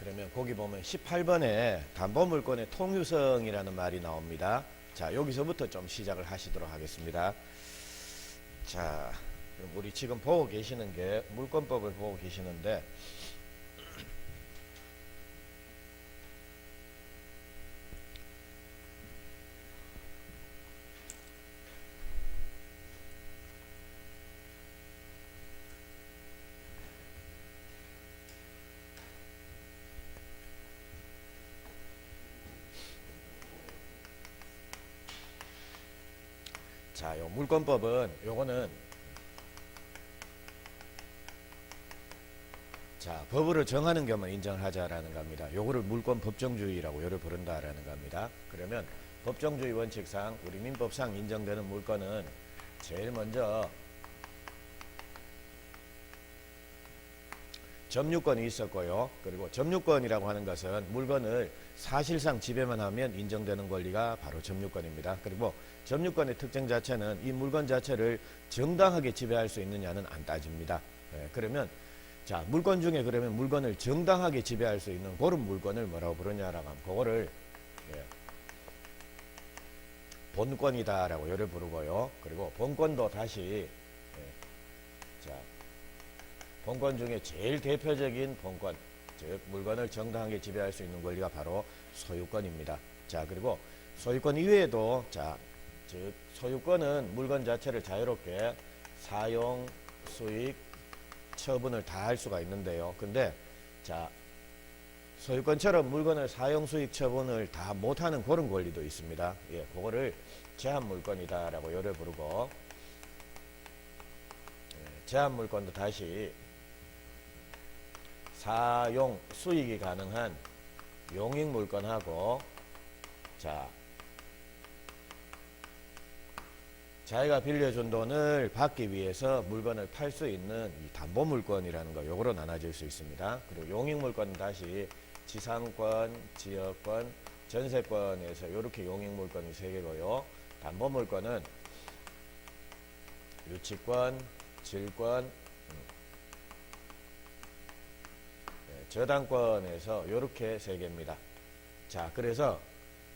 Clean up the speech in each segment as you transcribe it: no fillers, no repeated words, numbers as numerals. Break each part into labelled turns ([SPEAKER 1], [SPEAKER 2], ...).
[SPEAKER 1] 그러면 거기 보면 18번에 담보물권의 통유성이라는 말이 나옵니다. 자, 여기서부터 좀 시작을 하시도록 하겠습니다. 자, 그럼 우리 지금 보고 계시는 게 물권법을 보고 계시는데, 자, 요 물권법은 요거는 자, 법으로 정하는 것만 인정을 하자라는 겁니다. 요거를 물권 법정주의라고 요를 부른다라는 겁니다. 그러면 법정주의 원칙상 우리 민법상 인정되는 물권은 제일 먼저 점유권이 있었고요. 그리고 점유권이라고 하는 것은 물건을 사실상 지배만 하면 인정되는 권리가 바로 점유권입니다. 그리고 점유권의 특징 자체는 이 물건 자체를 정당하게 지배할 수 있느냐는 안 따집니다. 그러면 자, 물건 중에 그러면 물건을 정당하게 지배할 수 있는 그런 물건을 뭐라고 부르냐라고 하면 그거를 본권이다라고 요를 부르고요. 그리고 본권도 다시 자, 본권 중에 제일 대표적인 본권, 즉 물건을 정당하게 지배할 수 있는 권리가 바로 소유권입니다. 자, 그리고 소유권 이외에도 자, 즉 소유권은 물건 자체를 자유롭게 사용, 수익, 처분을 다 할 수가 있는데요. 근데 자, 소유권처럼 물건을 사용, 수익, 처분을 다 못하는 그런 권리도 있습니다. 예, 그거를 제한물권이다라고 요를 부르고, 제한물권도 다시 사용, 수익이 가능한 용익물권하고, 자, 자기가 빌려준 돈을 받기 위해서 물건을 팔 수 있는 이 담보물권이라는 거, 요거로 나눠질 수 있습니다. 그리고 용익물권은 다시 지상권, 지역권, 전세권에서 이렇게 용익물권이 3개고요. 담보물권은 유치권, 질권, 저당권에서 이렇게 3개입니다. 자, 그래서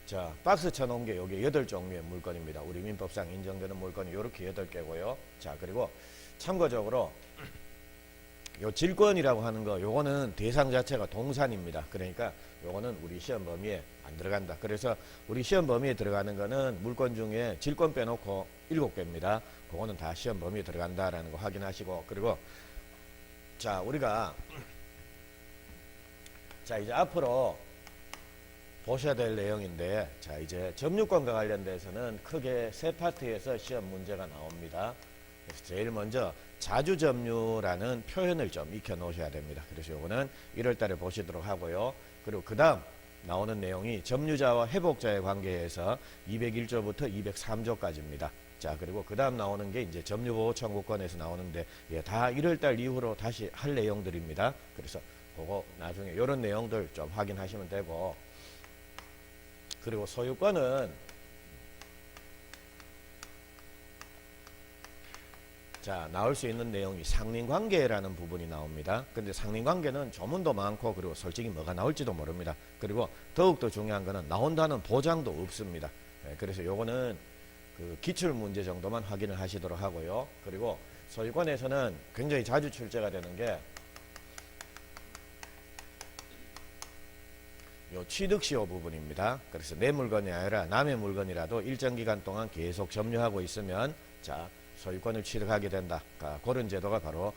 [SPEAKER 1] 자, 박스 쳐놓은 게 여기 8종류의 물건입니다. 우리 민법상 인정되는 물건이 이렇게 8개고요. 자, 그리고 참고적으로 요 질권이라고 하는 거, 요거는 대상 자체가 동산입니다. 그러니까 요거는 우리 시험 범위에 안 들어간다. 그래서 우리 시험 범위에 들어가는 거는 물권 중에 질권 빼놓고 7개입니다. 그거는 다 시험 범위에 들어간다라는 거 확인하시고, 그리고 자, 우리가 자, 이제 앞으로 보셔야 될 내용인데, 자, 이제 점유권과 관련돼서는 크게 3파트에서 시험 문제가 나옵니다. 그래서 제일 먼저 자주점유라는 표현을 좀 익혀 놓으셔야 됩니다. 그래서 요거는 1월달에 보시도록 하고요. 그리고 그 다음 나오는 내용이 점유자와 회복자의 관계에서 201조부터 203조까지입니다. 자, 그리고 그 다음 나오는 게 이제 점유보호 청구권에서 나오는데, 예, 다 1월달 이후로 다시 할 내용들입니다. 그래서 그거 나중에 이런 내용들 좀 확인하시면 되고, 그리고 소유권은 자, 나올 수 있는 내용이 상린관계라는 부분이 나옵니다. 근데 상린관계는 조문도 많고, 그리고 솔직히 뭐가 나올지도 모릅니다. 그리고 더욱더 중요한 거는 나온다는 보장도 없습니다. 그래서 요거는 그 기출문제 정도만 확인을 하시도록 하고요. 그리고 소유권에서는 굉장히 자주 출제가 되는 게 요 취득시효 부분입니다. 그래서 내 물건이 아니라 남의 물건이라도 일정 기간 동안 계속 점유하고 있으면 자, 소유권을 취득하게 된다. 그런 제도가 바로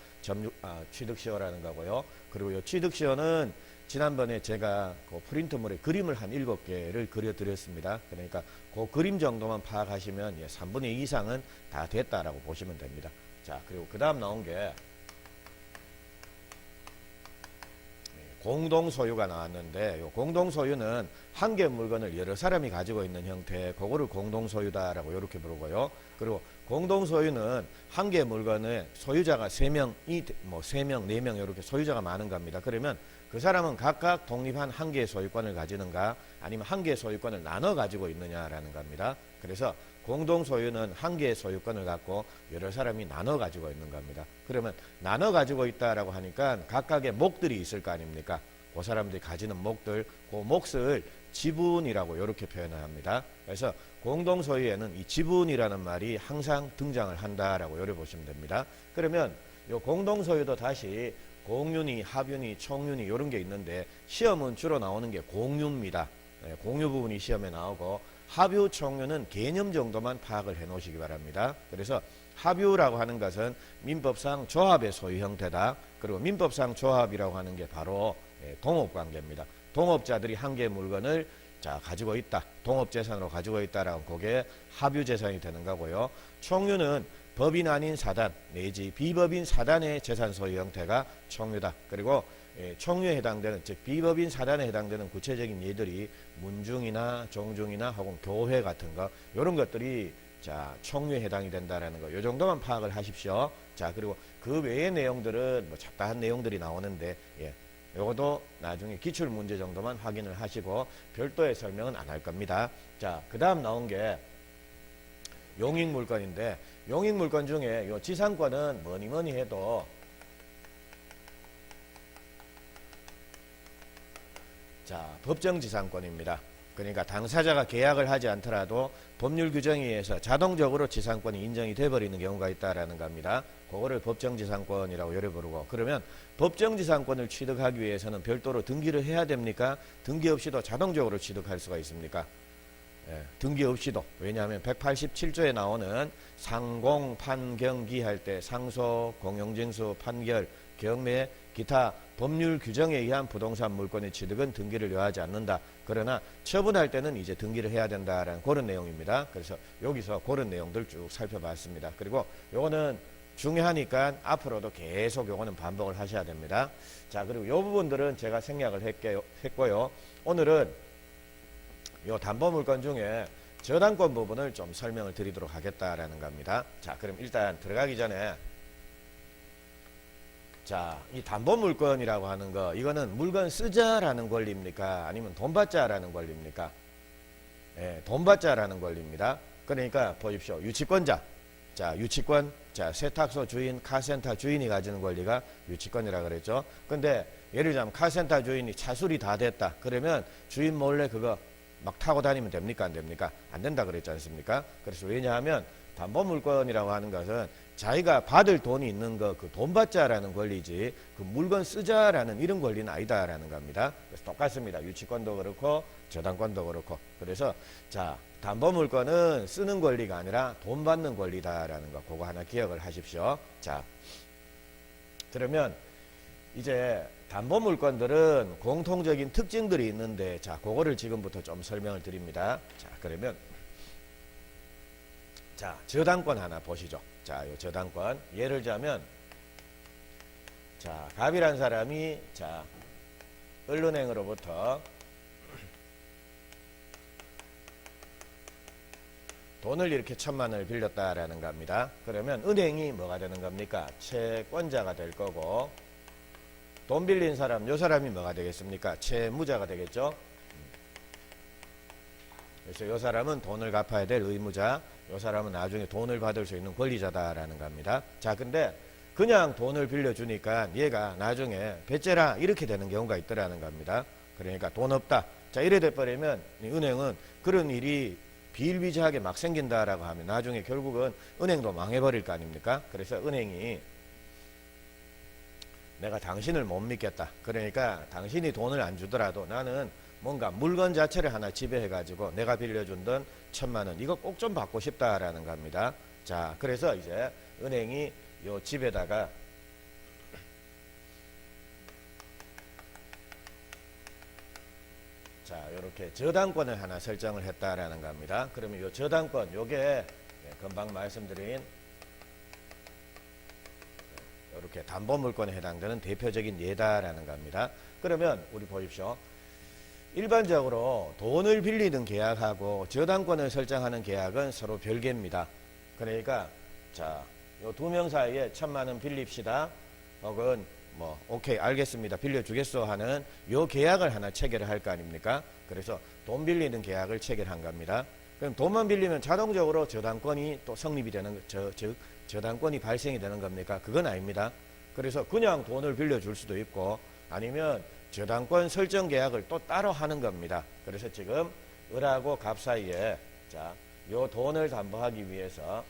[SPEAKER 1] 취득시효라는 거고요. 그리고 요 취득시효는 지난번에 제가 그 프린트물에 그림을 한 7개를 그려드렸습니다. 그러니까 그 그림 정도만 파악하시면 3분의 2 이상은 다 됐다라고 보시면 됩니다. 자, 그리고 그 다음 나온 게 공동소유가 나왔는데, 요 공동소유는 한 개 물건을 여러 사람이 가지고 있는 형태, 그거를 공동소유다라고 이렇게 부르고요. 그리고 공동소유는 한 개 물건에 소유자가 3명이, 3명, 4명 이렇게 소유자가 많은 겁니다. 그러면 그 사람은 각각 독립한 한 개의 소유권을 가지는가, 아니면 한 개의 소유권을 나눠 가지고 있느냐라는 겁니다. 그래서 공동소유는 한 개의 소유권을 갖고 여러 사람이 나눠 가지고 있는 겁니다. 그러면 나눠 가지고 있다라고 하니까 각각의 목들이 있을 거 아닙니까? 그 사람들이 가지는 몫들, 그 몫을 지분이라고 이렇게 표현을 합니다. 그래서 공동 소유에는 이 지분이라는 말이 항상 등장을 한다라고 이렇게 보시면 됩니다. 그러면 이 공동 소유도 다시 공유니, 합유니, 총유니 이런 게 있는데 시험은 주로 나오는 게 공유입니다. 공유 부분이 시험에 나오고 합유, 총유는 개념 정도만 파악을 해 놓으시기 바랍니다. 그래서 합유라고 하는 것은 민법상 조합의 소유 형태다. 그리고 민법상 조합이라고 하는 게 바로 동업관계입니다. 동업자들이 한 개의 물건을 가지고 있다. 동업재산으로 가지고 있다라고 그게 합유재산이 되는 거고요. 총유는 법인 아닌 사단 내지 비법인 사단의 재산 소유 형태가 총유다. 그리고 총유에 해당되는 즉 비법인 사단에 해당되는 구체적인 예들이 문중이나 종중이나 혹은 교회 같은 거 이런 것들이 총유에 해당이 된다라는 거 이 정도만 파악을 하십시오. 그리고 그 외의 내용들은 뭐 잡다한 내용들이 나오는데 요것도 나중에 기출 문제 정도만 확인을 하시고 별도의 설명은 안 할 겁니다. 그 다음 나온 게 용익물건인데 용익물건 중에 요 지상권은 뭐니 해도 법정지상권입니다. 그러니까 당사자가 계약을 하지 않더라도 법률 규정에 의해서 자동적으로 지상권이 인정이 돼버리는 경우가 있다라는 겁니다. 그거를 법정지상권이라고 요래 부르고 그러면 법정지상권을 취득하기 위해서는 별도로 등기를 해야 됩니까? 등기 없이도 자동적으로 취득할 수가 있습니까? 등기 없이도. 왜냐하면 187조에 나오는 상공, 판경기 할 때 상소, 공용징수, 판결, 경매, 기타 법률 규정에 의한 부동산 물권의 취득은 등기를 요하지 않는다. 그러나 처분할 때는 이제 등기를 해야 된다라는 그런 내용입니다. 그래서 여기서 그런 내용들 쭉 살펴봤습니다. 그리고 요거는 중요하니까 앞으로도 계속 요거는 반복을 하셔야 됩니다. 그리고 요 부분들은 제가 생략을 했고요. 오늘은 요 담보물건 중에 저당권 부분을 좀 설명을 드리도록 하겠다라는 겁니다. 그럼 일단 들어가기 전에 이 담보물건이라고 하는 거 이거는 물건 쓰자라는 권리입니까? 아니면 돈 받자라는 권리입니까? 돈 받자라는 권리입니다. 그러니까 보십시오. 유치권자. 유치권. 세탁소 주인, 카센터 주인이 가지는 권리가 유치권이라 그랬죠. 근데 예를 들자면 카센터 주인이 차술이 다 됐다. 그러면 주인 몰래 그거 막 타고 다니면 됩니까? 안 됩니까? 안 된다 그랬지 않습니까? 그래서 왜냐하면 담보물건이라고 하는 것은 자기가 받을 돈이 있는 거 그 돈 받자라는 권리지 그 물건 쓰자라는 이런 권리는 아니다라는 겁니다. 그래서 똑같습니다. 유치권도 그렇고 저당권도 그렇고. 그래서 담보물건은 쓰는 권리가 아니라 돈 받는 권리다라는 거 그거 하나 기억을 하십시오. 그러면 이제 담보물건들은 공통적인 특징들이 있는데 그거를 지금부터 좀 설명을 드립니다. 그러면 저당권 하나 보시죠. 요 저당권 예를 들자면 갑이란 사람이 언론행으로부터 돈을 이렇게 1,000만 원을 빌렸다라는 겁니다. 그러면 은행이 뭐가 되는 겁니까? 채권자가 될 거고 돈 빌린 사람, 요 사람이 뭐가 되겠습니까? 채무자가 되겠죠. 그래서 요 사람은 돈을 갚아야 될 의무자, 요 사람은 나중에 돈을 받을 수 있는 권리자다라는 겁니다. 근데 그냥 돈을 빌려주니까 얘가 나중에 배째라 이렇게 되는 경우가 있더라는 겁니다. 그러니까 돈 없다. 이래 돼버리면 은행은 그런 일이 비일비재하게 막 생긴다라고 하면 나중에 결국은 은행도 망해버릴 거 아닙니까? 그래서 은행이 내가 당신을 못 믿겠다. 그러니까 당신이 돈을 안 주더라도 나는 뭔가 물건 자체를 하나 지배해가지고 내가 빌려준 돈 1,000만 원 이거 꼭 좀 받고 싶다라는 겁니다. 그래서 이제 은행이 요 집에다가 요렇게 저당권을 하나 설정을 했다라는 겁니다. 그러면 요 저당권 요게 금방 말씀드린 이렇게 담보물권에 해당되는 대표적인 예다라는 겁니다. 그러면 우리 보십시오. 일반적으로 돈을 빌리는 계약하고 저당권을 설정하는 계약은 서로 별개입니다. 그러니까 요 두 명 사이에 1,000만 원 빌립시다. 혹은 뭐 오케이 알겠습니다. 빌려주겠어 하는 요 계약을 하나 체결을 할 거 아닙니까? 그래서 돈 빌리는 계약을 체결한 겁니다. 그럼 돈만 빌리면 자동적으로 저당권이 또 성립이 되는 즉 저당권이 발생이 되는 겁니까? 그건 아닙니다. 그래서 그냥 돈을 빌려줄 수도 있고 아니면 저당권 설정 계약을 또 따로 하는 겁니다. 그래서 지금 을하고 갑 사이에 자, 요 돈을 담보하기 위해서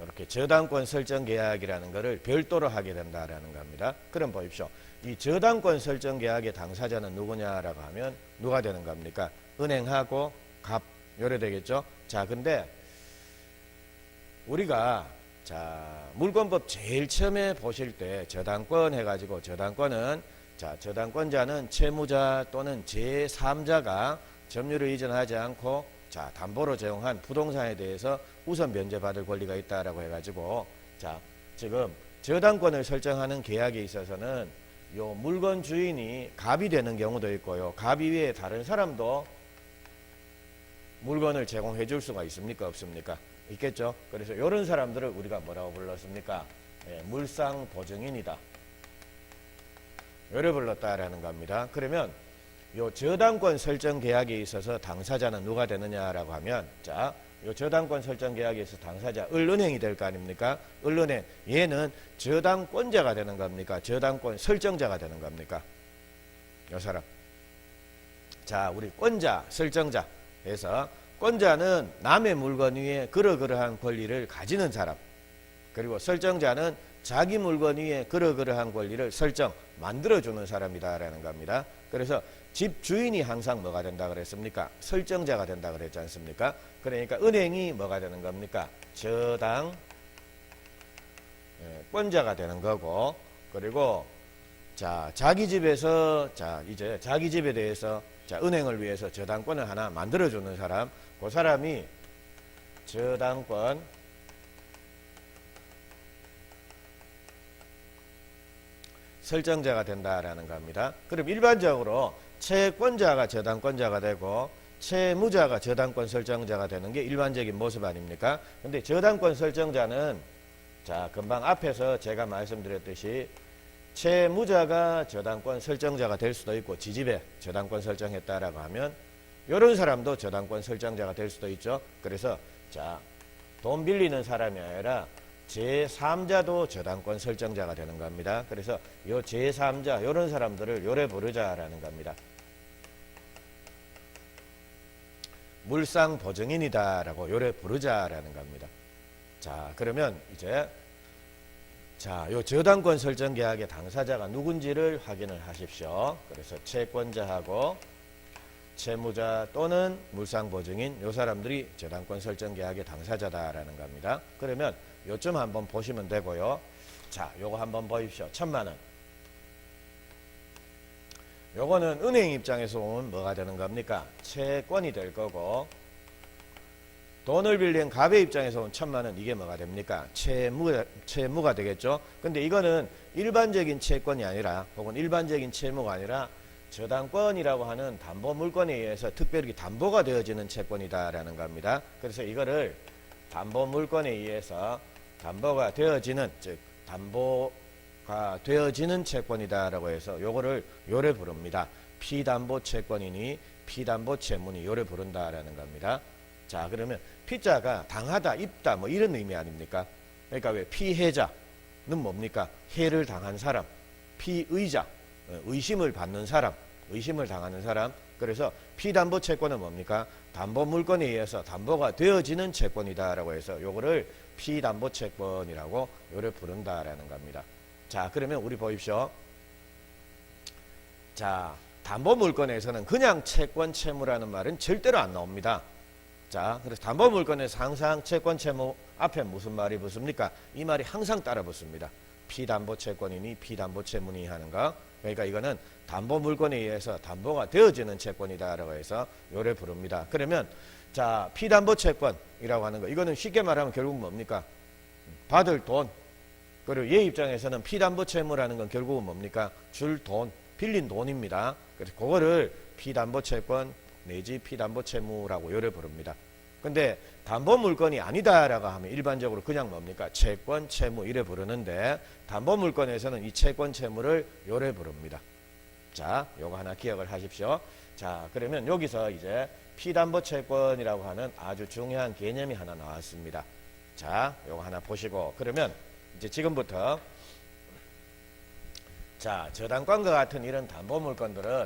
[SPEAKER 1] 이렇게 저당권 설정 계약이라는 것을 별도로 하게 된다라는 겁니다. 그럼 보십시오. 이 저당권 설정 계약의 당사자는 누구냐라고 하면 누가 되는 겁니까? 은행하고 갑 요래 되겠죠. 자, 근데 우리가 자, 물권법 제일 처음에 보실 때 저당권 해가지고 저당권은 자, 저당권자는 채무자 또는 제3자가 점유를 이전하지 않고 자, 담보로 제공한 부동산에 대해서 우선 면제받을 권리가 있다라고 해가지고 자, 지금 저당권을 설정하는 계약에 있어서는 요 물건 주인이 갑이 되는 경우도 있고요. 갑 이외에 다른 사람도 물건을 제공해 줄 수가 있습니까? 없습니까? 있겠죠. 그래서 이런 사람들을 우리가 뭐라고 불렀습니까? 물상보증인이다. 요래 불렀다라는 겁니다. 그러면 요 저당권 설정 계약에 있어서 당사자는 누가 되느냐라고 하면 자, 요 저당권 설정 계약에 있어서 당사자 을은행이 될 거 아닙니까? 을은행 얘는 저당권자가 되는 겁니까? 저당권 설정자가 되는 겁니까? 요 사람. 자, 우리 권자, 설정자 해서 권자는 남의 물건 위에 그러그러한 권리를 가지는 사람, 그리고 설정자는 자기 물건 위에 그러그러한 권리를 설정, 만들어주는 사람이다라는 겁니다. 그래서 집 주인이 항상 뭐가 된다 그랬습니까? 설정자가 된다 그랬지 않습니까? 그러니까 은행이 뭐가 되는 겁니까? 저당 권자가 되는 거고, 그리고 자, 자기 집에서 자, 이제 자기 집에 대해서 자, 은행을 위해서 저당권을 하나 만들어주는 사람, 그 사람이 저당권 설정자가 된다라는 겁니다. 그럼 일반적으로 채권자가 저당권자가 되고 채무자가 저당권 설정자가 되는 게 일반적인 모습 아닙니까? 근데 저당권 설정자는 자, 금방 앞에서 제가 말씀드렸듯이 채무자가 저당권 설정자가 될 수도 있고 지집에 저당권 설정했다라고 하면 이런 사람도 저당권 설정자가 될 수도 있죠. 그래서 자, 돈 빌리는 사람이 아니라 제3자도 저당권 설정자가 되는 겁니다. 그래서 요 제3자 이런 사람들을 요래 부르자라는 겁니다. 물상보증인이다라고 요래 부르자라는 겁니다. 자, 그러면 이제 자, 요 저당권 설정 계약의 당사자가 누군지를 확인을 하십시오. 그래서 채권자하고 채무자 또는 물상보증인 요 사람들이 저당권 설정 계약의 당사자다라는 겁니다. 그러면 요점 한번 보시면 되고요. 자, 요거 한번 보십시오. 1,000만 원. 요거는 은행 입장에서 보면 뭐가 되는 겁니까? 채권이 될 거고, 돈을 빌린 갑의 입장에서 보면 1,000만 원 이게 뭐가 됩니까? 채무가 되겠죠. 근데 이거는 일반적인 채권이 아니라 혹은 일반적인 채무가 아니라 저당권이라고 하는 담보 물건에 의해서 특별히 담보가 되어지는 채권이다라는 겁니다. 그래서 이거를 담보 물건에 의해서 담보가 되어지는, 즉 담보가 되어지는 채권이다라고 해서 요거를 요래 부릅니다. 피담보 채권이니 피담보 채무니 요래 부른다라는 겁니다. 자, 그러면 피자가 당하다, 입다 뭐 이런 의미 아닙니까? 그러니까 왜 피해자는 뭡니까? 해를 당한 사람, 피의자, 의심을 받는 사람, 의심을 당하는 사람. 그래서 피담보 채권은 뭡니까? 담보 물건에 의해서 담보가 되어지는 채권이다라고 해서 요거를 피담보 채권이라고 요래 부른다라는 겁니다. 자, 그러면 우리 보십시오. 자, 담보 물건에서는 그냥 채권 채무라는 말은 절대로 안 나옵니다. 자, 그래서 담보 물건에서 항상 채권 채무 앞에 무슨 말이 붙습니까? 이 말이 항상 따라 붙습니다. 피담보 채권이니 피담보 채무니 하는 거. 그러니까 이거는 담보 물건에 의해서 담보가 되어지는 채권이다라고 해서 요래 부릅니다. 그러면 자, 피담보 채권이라고 하는 거, 이거는 쉽게 말하면 결국 뭡니까? 받을 돈. 그리고 얘 입장에서는 피담보 채무라는 건 결국은 뭡니까? 줄 돈, 빌린 돈입니다. 그래서 그거를 피담보 채권 내지 피담보 채무라고 요래 부릅니다. 근데 담보 물건이 아니다라고 하면 일반적으로 그냥 뭡니까? 채권, 채무 이래 부르는데 담보 물건에서는 이 채권, 채무를 요래 부릅니다. 자, 요거 하나 기억을 하십시오. 자, 그러면 여기서 이제 피담보 채권이라고 하는 아주 중요한 개념이 하나 나왔습니다. 자, 요거 하나 보시고 그러면 이제 지금부터 자, 저당권과 같은 이런 담보물건들은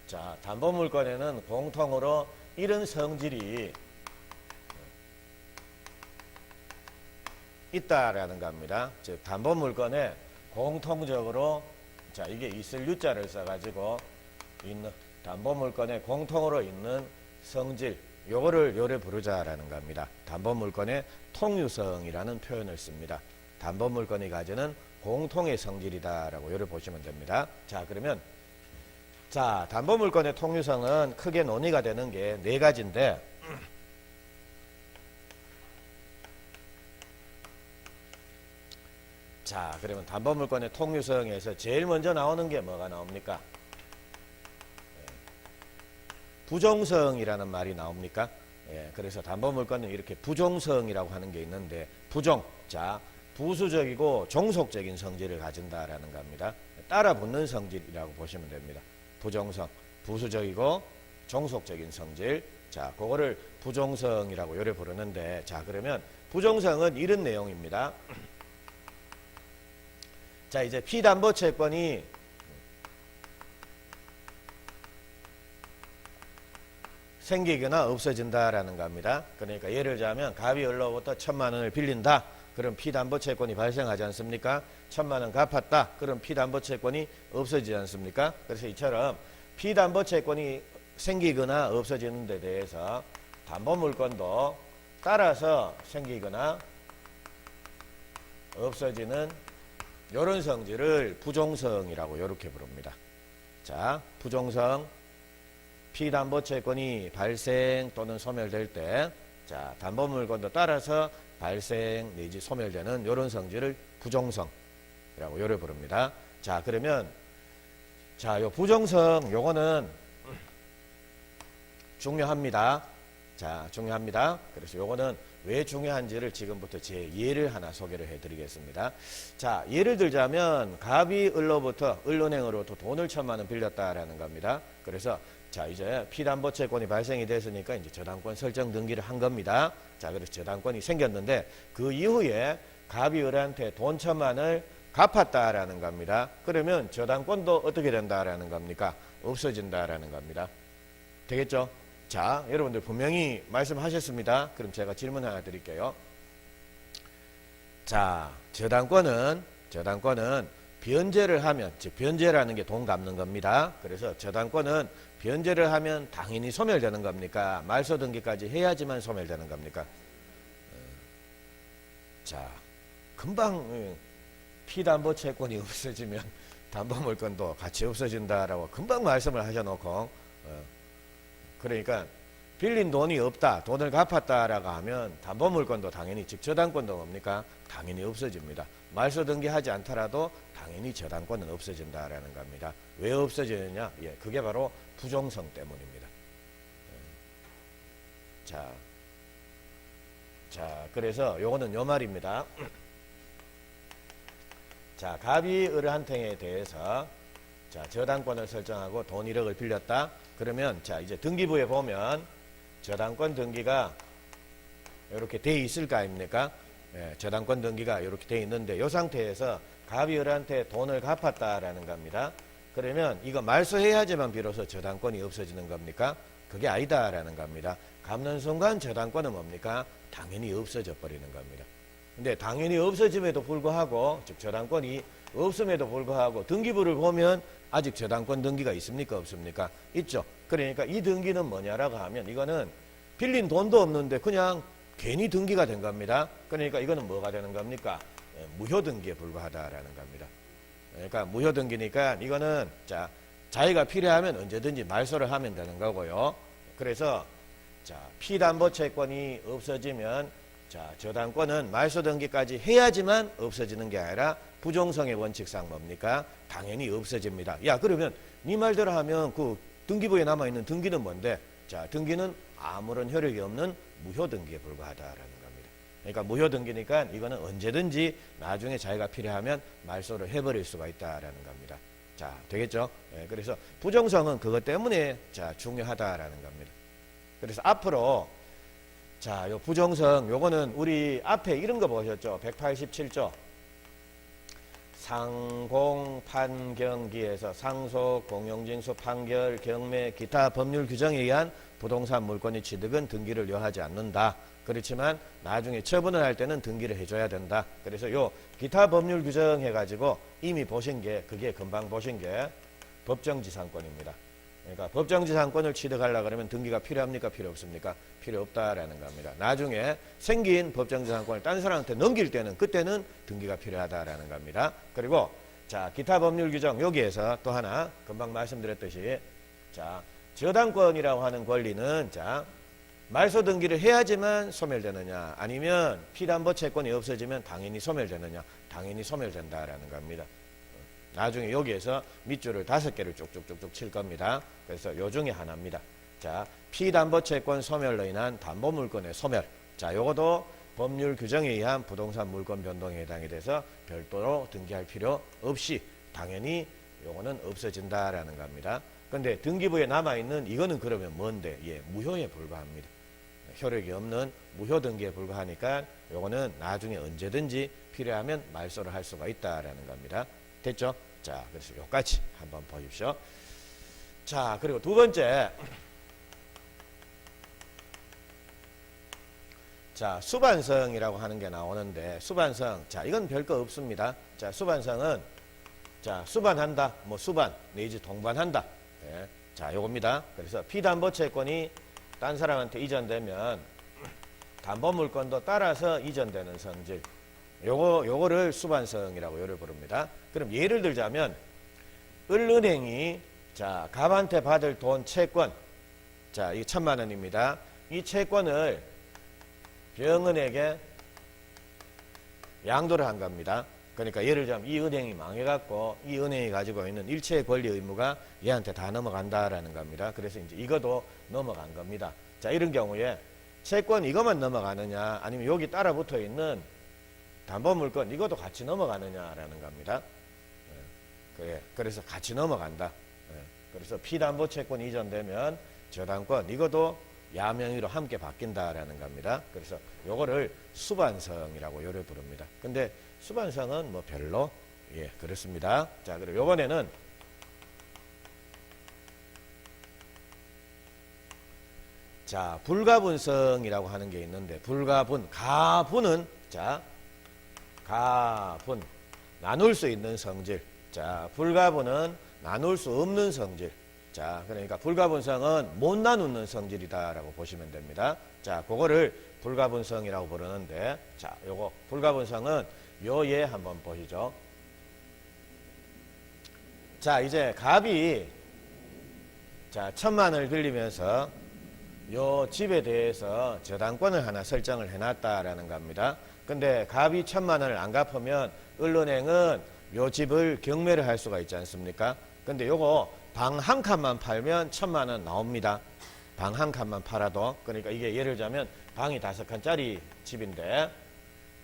[SPEAKER 1] 자, 담보물건에는 공통으로 이런 성질이 있다라는 겁니다. 즉, 담보물건에 공통적으로 자, 이게 있을 유자를 써가지고 있는 담보물건에 공통으로 있는 성질, 요거를 요래 부르자라는 겁니다. 담보물건의 통유성이라는 표현을 씁니다. 담보물건이 가지는 공통의 성질이다라고 요래 보시면 됩니다. 자, 그러면 자, 담보물건의 통유성은 크게 논의가 되는 게 네 가지인데 자, 그러면 담보물건의 통유성에서 제일 먼저 나오는 게 뭐가 나옵니까? 부종성이라는 말이 나옵니까? 예, 그래서 담보물건은 이렇게 부종성이라고 하는 게 있는데 부종, 자, 부수적이고 종속적인 성질을 가진다라는 겁니다. 따라 붙는 성질이라고 보시면 됩니다. 부종성, 부수적이고 종속적인 성질, 자, 그거를 부종성이라고 요래 부르는데 자, 그러면 부종성은 이런 내용입니다. 자, 이제 피담보채권이 생기거나 없어진다라는 겁니다. 그러니까 예를 들자면 갑이 을로부터 1,000만 원을 빌린다. 그럼 피담보채권이 발생하지 않습니까? 1,000만 원 갚았다. 그럼 피담보채권이 없어지지 않습니까? 그래서 이처럼 피담보채권이 생기거나 없어지는 데 대해서 담보물건도 따라서 생기거나 없어지는 이런 성질을 부종성이라고 이렇게 부릅니다. 자, 부종성, 피담보채권이 발생 또는 소멸될 때, 자, 담보물건도 따라서 발생 내지 소멸되는 이런 성질을 부종성이라고 요래 부릅니다. 자, 그러면 자, 요 부종성 요거는 중요합니다. 자, 중요합니다. 그래서 요거는 왜 중요한지를 지금부터 제 예를 하나 소개를 해드리겠습니다. 자, 예를 들자면 갑이 을로부터 을은행으로부터 돈을 1,000만 원 빌렸다라는 겁니다. 그래서 자, 이제 피담보채권이 발생이 됐으니까 이제 저당권 설정 등기를 한 겁니다. 자, 그래서 저당권이 생겼는데 그 이후에 갑이 을한테 돈 1,000만 원을 갚았다라는 겁니다. 그러면 저당권도 어떻게 된다라는 겁니까? 없어진다라는 겁니다. 되겠죠? 자, 여러분들 분명히 말씀하셨습니다. 그럼 제가 질문 하나 드릴게요. 자, 저당권은 변제를 하면, 즉 변제라는 게 돈 갚는 겁니다. 그래서 저당권은 변제를 하면 당연히 소멸되는 겁니까? 말소 등기까지 해야지만 소멸되는 겁니까? 자, 금방 피담보채권이 없어지면 담보물건도 같이 없어진다라고 금방 말씀을 하셔놓고 그러니까 빌린 돈이 없다, 돈을 갚았다라고 하면 담보물건도 당연히, 즉 저당권도 뭡니까? 당연히 없어집니다. 말소 등기하지 않더라도 당연히 저당권은 없어진다라는 겁니다. 왜 없어지느냐? 예, 그게 바로 부종성 때문입니다. 자, 그래서 요거는 요 말입니다. 자, 갑이 을한테에 대해서 자, 저당권을 설정하고 돈 1억을 빌렸다. 그러면 자, 이제 등기부에 보면 저당권 등기가 이렇게 돼 있을 거 아닙니까? 예, 저당권 등기가 이렇게 돼 있는데 이 상태에서 갑이 을한테 돈을 갚았다라는 겁니다. 그러면 이거 말소해야지만 비로소 저당권이 없어지는 겁니까? 그게 아니다라는 겁니다. 갚는 순간 저당권은 뭡니까? 당연히 없어져 버리는 겁니다. 근데 당연히 없어짐에도 불구하고, 즉 저당권이 없음에도 불구하고 등기부를 보면 아직 저당권 등기가 있습니까? 없습니까? 있죠. 그러니까 이 등기는 뭐냐라고 하면 이거는 빌린 돈도 없는데 그냥 괜히 등기가 된 겁니다. 그러니까 이거는 뭐가 되는 겁니까? 무효등기에 불과하다라는 겁니다. 그러니까 무효등기니까 이거는 자, 자기가 필요하면 언제든지 말소를 하면 되는 거고요. 그래서 자, 피담보채권이 없어지면 자, 저당권은 말소등기까지 해야지만 없어지는 게 아니라 부종성의 원칙상 뭡니까? 당연히 없어집니다. 야, 그러면 네 말대로 하면 그 등기부에 남아있는 등기는 뭔데? 자, 등기는 아무런 효력이 없는 무효등기에 불과하다라는 겁니다. 그러니까 무효등기니까 이거는 언제든지 나중에 자기가 필요하면 말소를 해버릴 수가 있다라는 겁니다. 자, 자, 되겠죠? 예, 그래서 부정성은 그것 때문에 자, 중요하다라는 겁니다. 그래서 앞으로 자, 요 부정성 요거는 우리 앞에 이런 거 보셨죠? 187조 상공판경기에서 상속, 공용징수, 판결, 경매, 기타 법률 규정에 의한 부동산 물권의 취득은 등기를 요하지 않는다. 그렇지만 나중에 처분을 할 때는 등기를 해줘야 된다. 그래서 요 기타 법률 규정 해가지고 이미 보신 게 그게 금방 보신 게 법정지상권입니다. 그러니까 법정지상권을 취득하려고 그러면 등기가 필요합니까? 필요 없습니까? 필요 없다라는 겁니다. 나중에 생긴 법정지상권을 딴 사람한테 넘길 때는 그때는 등기가 필요하다라는 겁니다. 그리고 자, 기타 법률 규정 여기에서 또 하나 금방 말씀드렸듯이 자, 저당권이라고 하는 권리는 자, 말소 등기를 해야지만 소멸되느냐 아니면 피담보 채권이 없어지면 당연히 소멸되느냐 당연히 소멸된다라는 겁니다. 나중에 여기에서 밑줄을 5개를 쭉쭉쭉쭉 칠 겁니다. 그래서 요 중에 하나입니다. 자, 피담보채권 소멸로 인한 담보물권의 소멸. 자, 요것도 법률 규정에 의한 부동산 물권 변동에 해당이 돼서 별도로 등기할 필요 없이 당연히 요거는 없어진다라는 겁니다. 근데 등기부에 남아있는 이거는 그러면 뭔데? 예, 무효에 불과합니다. 효력이 없는 무효 등기에 불과하니까 요거는 나중에 언제든지 필요하면 말소를 할 수가 있다라는 겁니다. 됐죠? 자, 그래서 요까지 한번 보십시오. 자, 그리고 두 번째. 자, 수반성이라고 하는 게 나오는데, 수반성. 자, 이건 별거 없습니다. 자, 수반성은, 자, 수반한다. 뭐, 수반, 내지 동반한다. 예. 자, 요겁니다. 그래서 피담보채권이 딴 사람한테 이전되면 담보물권도 따라서 이전되는 성질. 요거를 수반성이라고 요를 부릅니다. 그럼 예를 들자면 을은행이 자, 갑한테 받을 돈 채권 자, 이 1,000만 원입니다. 이 채권을 병은에게 양도를 한 겁니다. 그러니까 예를 들자면 이 은행이 망해갖고 이 은행이 가지고 있는 일체의 권리 의무가 얘한테 다 넘어간다라는 겁니다. 그래서 이제 이것도 넘어간 겁니다. 자, 이런 경우에 채권 이것만 넘어가느냐 아니면 여기 따라 붙어 있는 담보물권 이것도 같이 넘어가느냐라는 겁니다. 예, 그래서 같이 넘어간다. 예, 그래서 피담보채권 이전되면 저당권 이것도 야명의로 함께 바뀐다라는 겁니다. 그래서 요거를 수반성이라고 요를 부릅니다. 근데 수반성은 뭐 별로 예 그렇습니다. 자, 그리고 요번에는 자, 불가분성이라고 하는 게 있는데 불가분 가분은 자 가분 나눌 수 있는 성질. 자, 불가분은 나눌 수 없는 성질. 자, 그러니까 불가분성은 못 나누는 성질이다라고 보시면 됩니다. 자, 그거를 불가분성이라고 부르는데, 자, 요거 불가분성은 요 예 한번 보시죠. 자, 이제 갑이 자 1,000만 원을 빌리면서 요 집에 대해서 저당권을 하나 설정을 해놨다라는 겁니다. 근데 갑이 1,000만 원을 안 갚으면 을은행은 요 집을 경매를 할 수가 있지 않습니까? 근데 요거 방 한 칸만 팔면 1,000만 원 나옵니다. 방 한 칸만 팔아도. 그러니까 이게 예를 들자면 방이 5칸짜리 집인데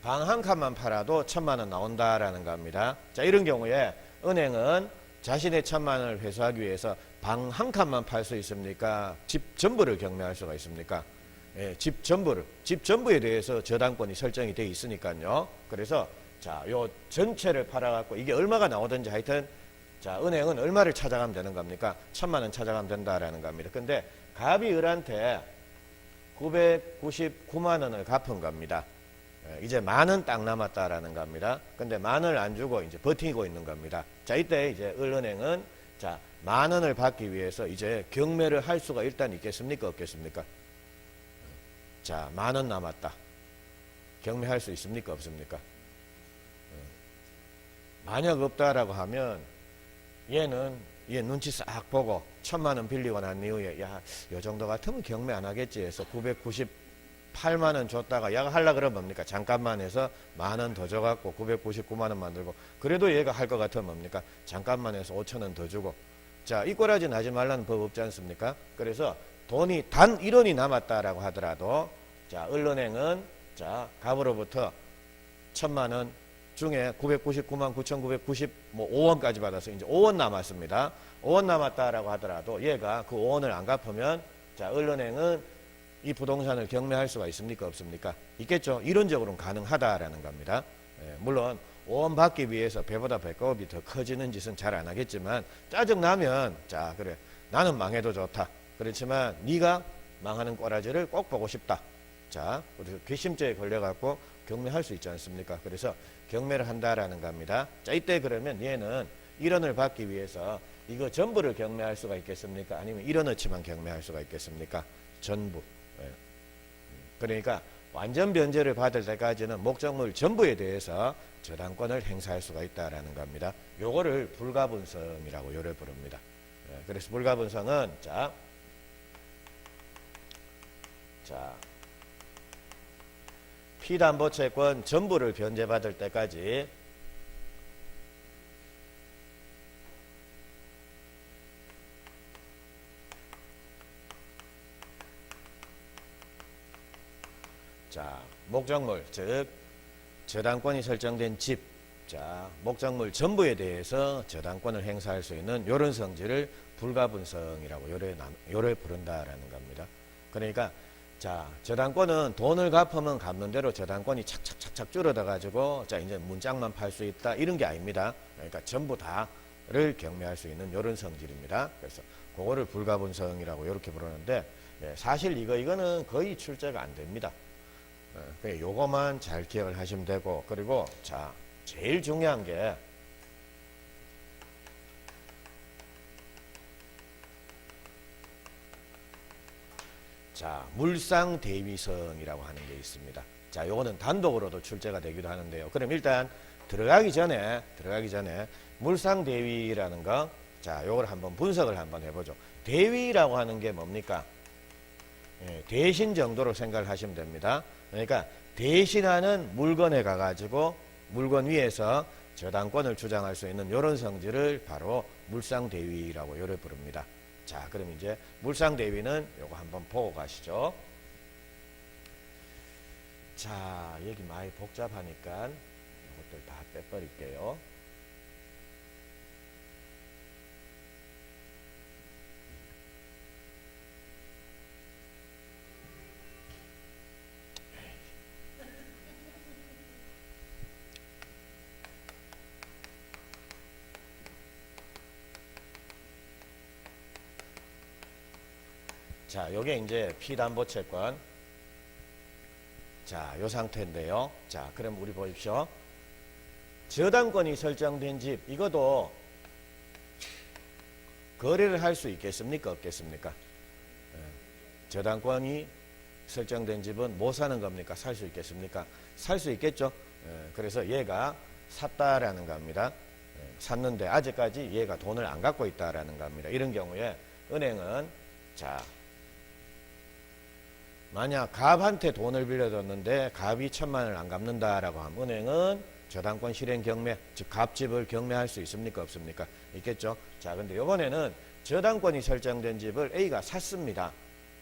[SPEAKER 1] 방 한 칸만 팔아도 1,000만 원 나온다라는 겁니다. 자, 이런 경우에 은행은 자신의 1,000만 원을 회수하기 위해서 방 한 칸만 팔 수 있습니까? 집 전부를 경매할 수가 있습니까? 예, 집 전부에 대해서 저당권이 설정이 되어 있으니까요. 그래서 자, 요 전체를 팔아갖고 이게 얼마가 나오든지 하여튼 자, 은행은 얼마를 찾아가면 되는 겁니까? 1,000만 원 찾아가면 된다라는 겁니다. 근데 갑이 을한테 999만 원을 갚은 겁니다. 예, 이제 10,000원 딱 남았다라는 겁니다. 근데 10,000원을 안 주고 이제 버티고 있는 겁니다. 자, 이때 이제 을은행은 자, 10,000원을 받기 위해서 이제 경매를 할 수가 일단 있겠습니까? 없겠습니까? 자, 10,000원 남았다. 경매할 수 있습니까? 없습니까? 만약 없다라고 하면 얘는 얘 눈치 싹 보고 1,000만 원 빌리고 난 이후에 야, 요 정도 같으면 경매 안 하겠지 해서 998만 원 줬다가 얘가 하려 그러면 뭡니까? 잠깐만 해서 10,000원 더 줘갖고 999만 원 만들고 그래도 얘가 할 것 같으면 뭡니까? 잠깐만 해서 5,000원 더 주고 자, 이 꼬라지는 하지 말라는 법 없지 않습니까? 그래서 돈이 단 1원이 남았다라고 하더라도 자, 을은행은 자, 갑으로부터 1,000만 원 중에 999만 9,990 뭐 5원까지 받아서 이제 5원 남았습니다. 5원 남았다라고 하더라도 얘가 그 5원을 안 갚으면 자, 언론행은 이 부동산을 경매할 수가 있습니까? 없습니까? 있겠죠. 이론적으로는 가능하다라는 겁니다. 예, 물론 5원 받기 위해서 배보다 배꼽이 더 커지는 짓은 잘 안 하겠지만 짜증나면 자, 그래. 나는 망해도 좋다. 그렇지만 네가 망하는 꼬라지를 꼭 보고 싶다. 자, 우리 괘씸죄에 걸려갖고 경매할 수 있지 않습니까? 그래서 경매를 한다라는 겁니다. 자, 이때 그러면 얘는 1원을 받기 위해서 이거 전부를 경매할 수가 있겠습니까? 아니면 1원어치만 경매할 수가 있겠습니까? 전부. 예. 그러니까 완전 변제를 받을 때까지는 목적물 전부에 대해서 저당권을 행사할 수가 있다라는 겁니다. 요거를 불가분성이라고 요를 부릅니다. 예. 그래서 불가분성은 자 피담보채권 전부를 변제받을 때까지 자, 목적물, 즉 저당권이 설정된 집, 자, 목적물 전부에 대해서 저당권을 행사할 수 있는 요런 성질을 불가분성이라고 요래 부른다라는 겁니다. 그러니까 자, 저당권은 돈을 갚으면 갚는 대로 저당권이 착착착착 줄어져 가지고 자, 이제 문짝만 팔 수 있다 이런 게 아닙니다. 그러니까 전부 다를 경매할 수 있는 요런 성질입니다. 그래서 그거를 불가분성이라고 이렇게 부르는데 예, 사실 이거는 거의 출제가 안 됩니다. 요거만 잘 기억을 하시면 되고, 그리고 자, 제일 중요한 게 자, 물상대위성이라고 하는 게 있습니다. 자, 요거는 단독으로도 출제가 되기도 하는데요. 그럼 일단 들어가기 전에 물상대위라는 거, 자, 요걸 한번 분석을 한번 해보죠. 대위라고 하는 게 뭡니까? 예, 대신 정도로 생각을 하시면 됩니다. 그러니까 대신하는 물건에 가가지고 물건 위에서 저당권을 주장할 수 있는 이런 성질을 바로 물상대위라고 요를 부릅니다. 자, 그럼 이제 물상대위는 요거 한번 보고 가시죠. 자, 여기 많이 복잡하니까 이것들 다 빼버릴게요. 자, 요게 이제 피담보채권. 자, 요 상태인데요. 자, 그럼 우리 보십시오. 저당권이 설정된 집, 이것도 거래를 할 수 있겠습니까? 없겠습니까? 저당권이 설정된 집은 못 사는 겁니까? 살 수 있겠습니까? 살 수 있겠죠? 그래서 얘가 샀다라는 겁니다. 샀는데 아직까지 얘가 돈을 안 갖고 있다라는 겁니다. 이런 경우에 은행은 자, 만약 갑한테 돈을 빌려줬는데 갑이 1,000만원을 안 갚는다라고 하면 은행은 저당권 실행 경매, 즉 갑집을 경매할 수 있습니까? 없습니까? 있겠죠? 자, 근데 이번에는 저당권이 설정된 집을 A가 샀습니다.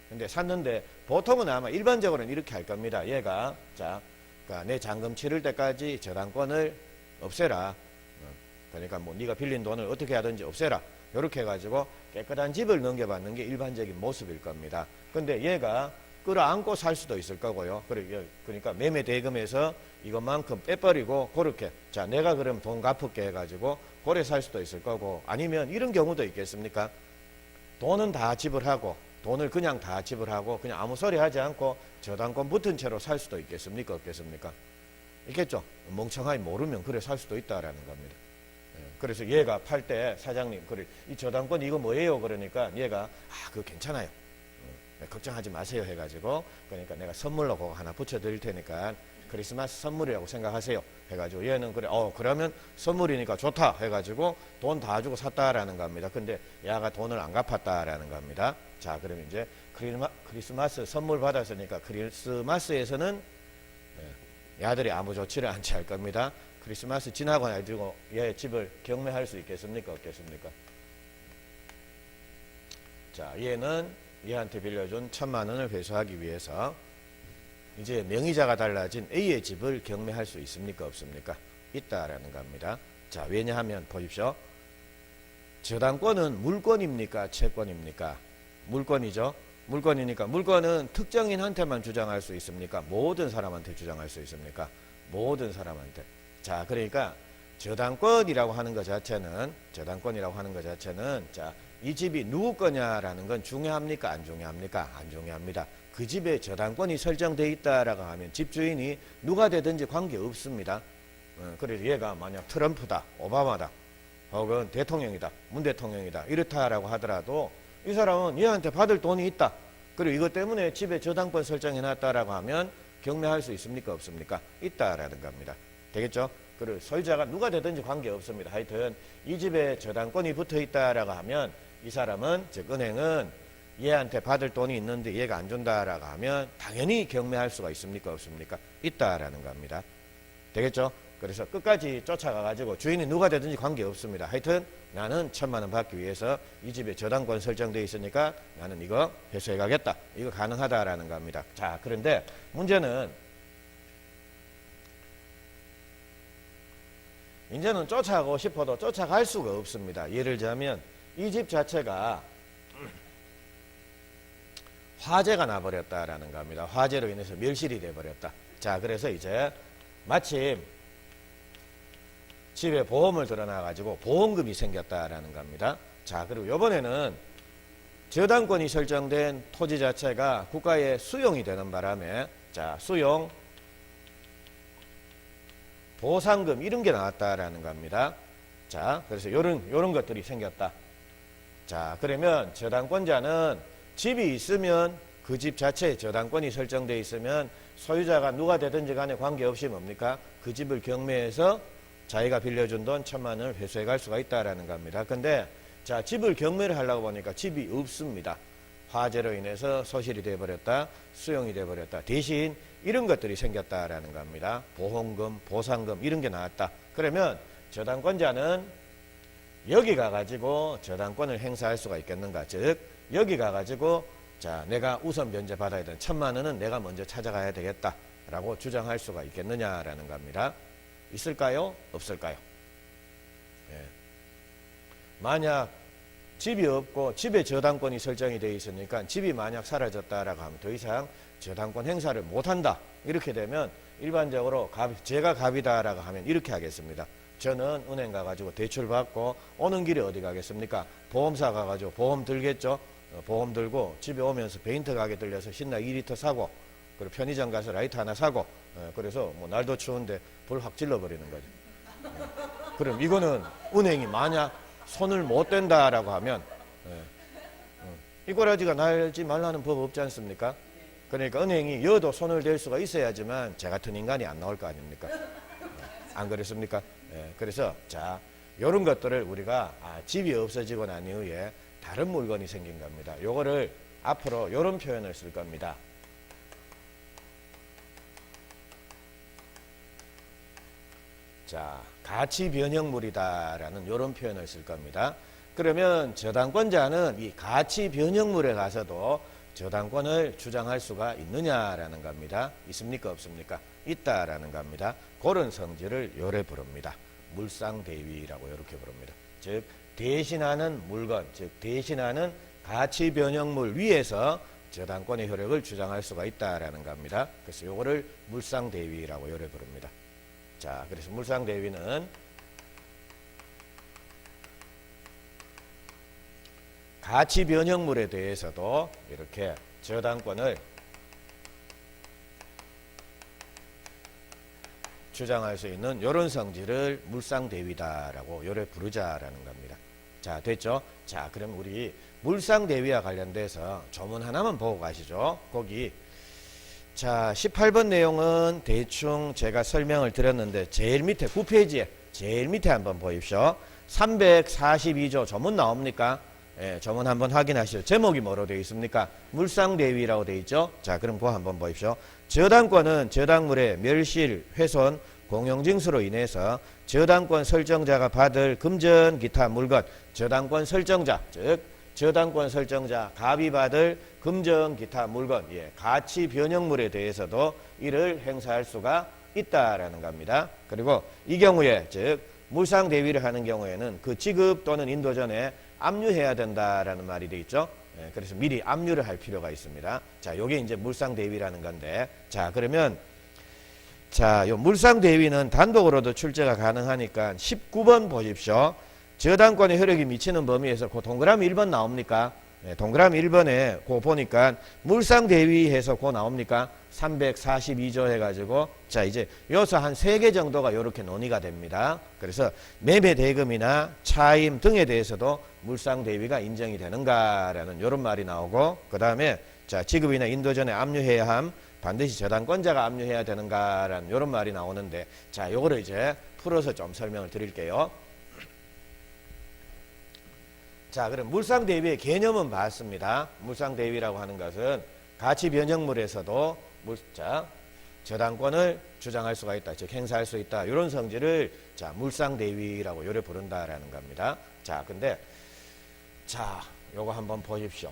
[SPEAKER 1] 근데 샀는데 보통은 아마 일반적으로는 이렇게 할 겁니다. 얘가 자, 그러니까 내 잔금 치를 때까지 저당권을 없애라. 그러니까 뭐 네가 빌린 돈을 어떻게 하든지 없애라. 이렇게 해가지고 깨끗한 집을 넘겨받는 게 일반적인 모습일 겁니다. 근데 얘가 끌어안고 살 수도 있을 거고요. 그러니까 매매 대금에서 이것만큼 빼버리고 그렇게 자, 내가 그럼 돈 갚을게 해가지고 고래 살 수도 있을 거고, 아니면 이런 경우도 있겠습니까? 돈은 다 지불하고 돈을 그냥 다 지불하고 그냥 아무 소리 하지 않고 저당권 붙은 채로 살 수도 있겠습니까? 없겠습니까? 있겠죠? 멍청하게 모르면 그래 살 수도 있다라는 겁니다. 그래서 얘가 팔 때 사장님, 그래 이 저당권 이거 뭐예요? 그러니까 얘가 그거 괜찮아요. 걱정하지 마세요 해가지고, 그러니까 내가 선물로 그거 하나 붙여드릴 테니까 크리스마스 선물이라고 생각하세요 해가지고 얘는 그래 그러면 선물이니까 좋다 해가지고 돈 다 주고 샀다라는 겁니다. 근데 얘가 돈을 안 갚았다라는 겁니다. 자, 그럼 이제 크리스마스 선물 받았으니까 크리스마스에서는 얘들이 아무 조치를 않지 할 겁니다. 크리스마스 지나고 나가지고 얘 집을 경매할 수 있겠습니까? 없겠습니까? 자, 얘는 얘한테 빌려준 1,000만원을 회수하기 위해서 이제 명의자가 달라진 A의 집을 경매할 수 있습니까? 없습니까? 있다라는 겁니다. 자, 왜냐하면 보십시오. 저당권은 물권입니까? 채권입니까? 물권이죠. 물권이니까 물권은 특정인한테만 주장할 수 있습니까? 모든 사람한테 주장할 수 있습니까? 모든 사람한테. 자, 그러니까 저당권이라고 하는 것 자체는 자, 이 집이 누구 거냐라는 건 중요합니까? 안 중요합니까? 안 중요합니다. 그 집에 저당권이 설정되어 있다라고 하면 집주인이 누가 되든지 관계없습니다. 그래서 얘가 만약 트럼프다, 오바마다, 혹은 대통령이다, 문 대통령이다 이렇다라고 하더라도 이 사람은 얘한테 받을 돈이 있다. 그리고 이것 때문에 집에 저당권 설정해놨다라고 하면 경매할 수 있습니까? 없습니까? 있다라는 겁니다. 되겠죠? 그리고 소유자가 누가 되든지 관계없습니다. 하여튼 이 집에 저당권이 붙어있다라고 하면 이 사람은, 즉 은행은 얘한테 받을 돈이 있는데 얘가 안 준다라고 하면 당연히 경매할 수가 있습니까? 없습니까? 있다라는 겁니다. 되겠죠? 그래서 끝까지 쫓아가가지고 주인이 누가 되든지 관계없습니다. 하여튼 나는 1,000만 원 받기 위해서 이 집에 저당권 설정되어 있으니까 나는 이거 회수해 가겠다. 이거 가능하다라는 겁니다. 자, 그런데 문제는 이제는 쫓아가고 싶어도 쫓아갈 수가 없습니다. 예를 들자면 이 집 자체가 화재가 나버렸다라는 겁니다. 화재로 인해서 멸실이 돼버렸다. 자, 그래서 이제 마침 집에 보험을 들어놔가지고 보험금이 생겼다라는 겁니다. 자, 그리고 이번에는 저당권이 설정된 토지 자체가 국가에 수용이 되는 바람에, 자, 수용, 보상금 이런 게 나왔다라는 겁니다. 자, 그래서 요런 것들이 생겼다. 자, 그러면 저당권자는 집이 있으면 그 집 자체에 저당권이 설정되어 있으면 소유자가 누가 되든지 간에 관계없이 뭡니까? 그 집을 경매해서 자기가 빌려준 돈 1,000만 원을 회수해 갈 수가 있다라는 겁니다. 근데 자, 집을 경매를 하려고 보니까 집이 없습니다. 화재로 인해서 소실이 돼버렸다, 수용이 돼버렸다. 대신 이런 것들이 생겼다라는 겁니다. 보험금, 보상금 이런 게 나왔다. 그러면 저당권자는 여기 가가지고 저당권을 행사할 수가 있겠는가? 즉 여기 가가지고 자, 내가 우선 변제 받아야 되는 1,000만 원은 내가 먼저 찾아가야 되겠다라고 주장할 수가 있겠느냐라는 겁니다. 있을까요? 없을까요? 예. 만약 집이 없고 집에 저당권이 설정이 되어 있으니까 집이 만약 사라졌다라고 하면 더 이상 저당권 행사를 못한다. 이렇게 되면 일반적으로 제가 갑이다라고 하면 이렇게 하겠습니다. 저는 은행 가가지고 대출 받고 오는 길에 어디 가겠습니까? 보험사 가가지고 보험 들겠죠? 보험 들고 집에 오면서 페인트 가게 들려서 신나 2리터 사고, 그리고 편의점 가서 라이터 하나 사고, 그래서 뭐 날도 추운데 불 확 질러버리는 거죠. 그럼 이거는 은행이 만약 손을 못 댄다라고 하면 이꼬라지가 날지 말라는 법 없지 않습니까? 그러니까 은행이 여도 손을 댈 수가 있어야지만 제 같은 인간이 안 나올 거 아닙니까? 안 그렇습니까? 그래서 자, 요런 것들을 우리가 집이 없어지고 난 이후에 다른 물건이 생긴 겁니다. 요거를 앞으로 요런 표현을 쓸 겁니다. 자, 가치 변형물이다라는 요런 표현을 쓸 겁니다. 그러면 저당권자는 이 가치 변형물에 가서도 저당권을 주장할 수가 있느냐라는 겁니다. 있습니까? 없습니까? 있다라는 겁니다. 그런 성질을 요래 부릅니다. 물상대위라고 이렇게 부릅니다. 즉 대신하는 물건, 즉 대신하는 가치 변형물 위에서 저당권의 효력을 주장할 수가 있다라는 겁니다. 그래서 요거를 물상대위라고 요래 부릅니다. 자, 그래서 물상대위는 가치 변형물에 대해서도 이렇게 저당권을 주장할 수 있는 이런 성질을 물상대위다라고 요래 부르자라는 겁니다. 자, 됐죠? 자, 그럼 우리 물상대위와 관련돼서 조문 하나만 보고 가시죠. 거기 자, 18번 내용은 대충 제가 설명을 드렸는데 제일 밑에 9페이지에 제일 밑에 한번 보십시오. 342조 조문 나옵니까? 예, 조문 한번 확인하시죠. 제목이 뭐로 되어 있습니까? 물상대위라고 되어 있죠. 자, 그럼 그거 한번 보십시오. 저당권은 저당물의 멸실, 훼손, 공용징수로 인해서 저당권 설정자가 받을 금전 기타 물건, 저당권 설정자, 즉 저당권 설정자 갑이 받을 금전 기타 물건, 예, 가치 변형물에 대해서도 이를 행사할 수가 있다라는 겁니다. 그리고 이 경우에 즉 물상 대위를 하는 경우에는 그 지급 또는 인도 전에 압류해야 된다라는 말이 돼 있죠. 그래서 미리 압류를 할 필요가 있습니다. 자, 요게 이제 물상 대위라는 건데, 자, 그러면 자, 요 물상 대위는 단독으로도 출제가 가능하니까 19번 보십시오. 저당권의 효력이 미치는 범위에서 그 동그라미 1번 나옵니까? 네, 동그라미 1번에 그 보니까 물상 대위해서 그 나옵니까? 342조 해가지고 자 이제 여기서 한 3개 정도가 이렇게 논의가 됩니다. 그래서 매매 대금이나 차임 등에 대해서도 물상 대위가 인정이 되는가라는 이런 말이 나오고, 그 다음에 자 지급이나 인도 전에 압류해야 함, 반드시 저당권자가 압류해야 되는가라는 이런 말이 나오는데, 자 요거를 이제 풀어서 좀 설명을 드릴게요. 자, 그럼 물상대위의 개념은 봤습니다. 물상대위라고 하는 것은 가치 변형물에서도 저당권을 주장할 수가 있다, 즉 행사할 수 있다, 이런 성질을 자 물상대위라고 요래 부른다라는 겁니다. 자, 근데 자 요거 한번 보십시오.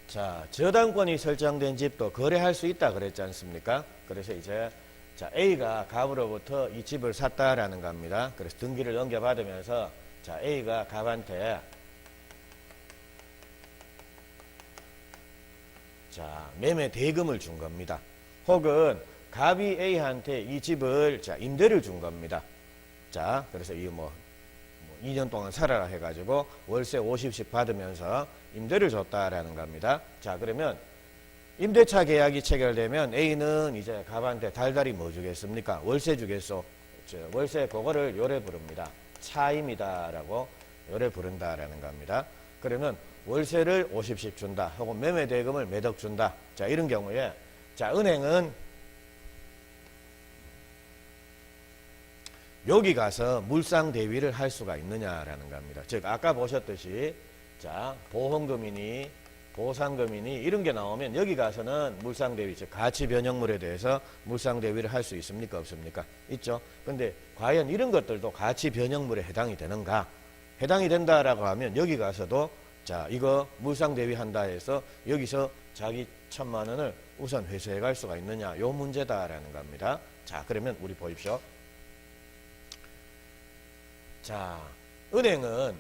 [SPEAKER 1] 자, 저당권이 설정된 집도 거래할 수 있다 그랬지 않습니까? 그래서 이제 자 A가 갑으로부터 이 집을 샀다라는 겁니다. 그래서 등기를 넘겨받으면서 자 A가 갑한테 자 매매 대금을 준 겁니다. 혹은 갑이 A한테 이 집을 자 임대를 준 겁니다. 자 그래서 이 2년 동안 살아라 해가지고 월세 50씩 받으면서 임대를 줬다라는 겁니다. 자, 그러면 임대차 계약이 체결되면 A는 이제 갑한테 달달이 뭐 주겠습니까? 월세 주겠소. 월세 그거를 요래 부릅니다. 차임이다라고 요래 부른다라는 겁니다. 그러면 월세를 50씩 준다. 혹은 매매 대금을 매덕 준다. 자, 이런 경우에 자, 은행은 여기 가서 물상 대위를 할 수가 있느냐라는 겁니다. 즉 아까 보셨듯이 자 보험금이니 보상금이니 이런 게 나오면 여기 가서는 물상 대위, 즉 가치 변형물에 대해서 물상 대위를 할 수 있습니까? 없습니까? 있죠. 근데 과연 이런 것들도 가치 변형물에 해당이 되는가? 해당이 된다라고 하면 여기 가서도 자 이거 물상 대위 한다 해서 여기서 자기 1,000만 원을 우선 회수해 갈 수가 있느냐, 요 문제다라는 겁니다. 자 그러면 우리 보십시오. 자, 은행은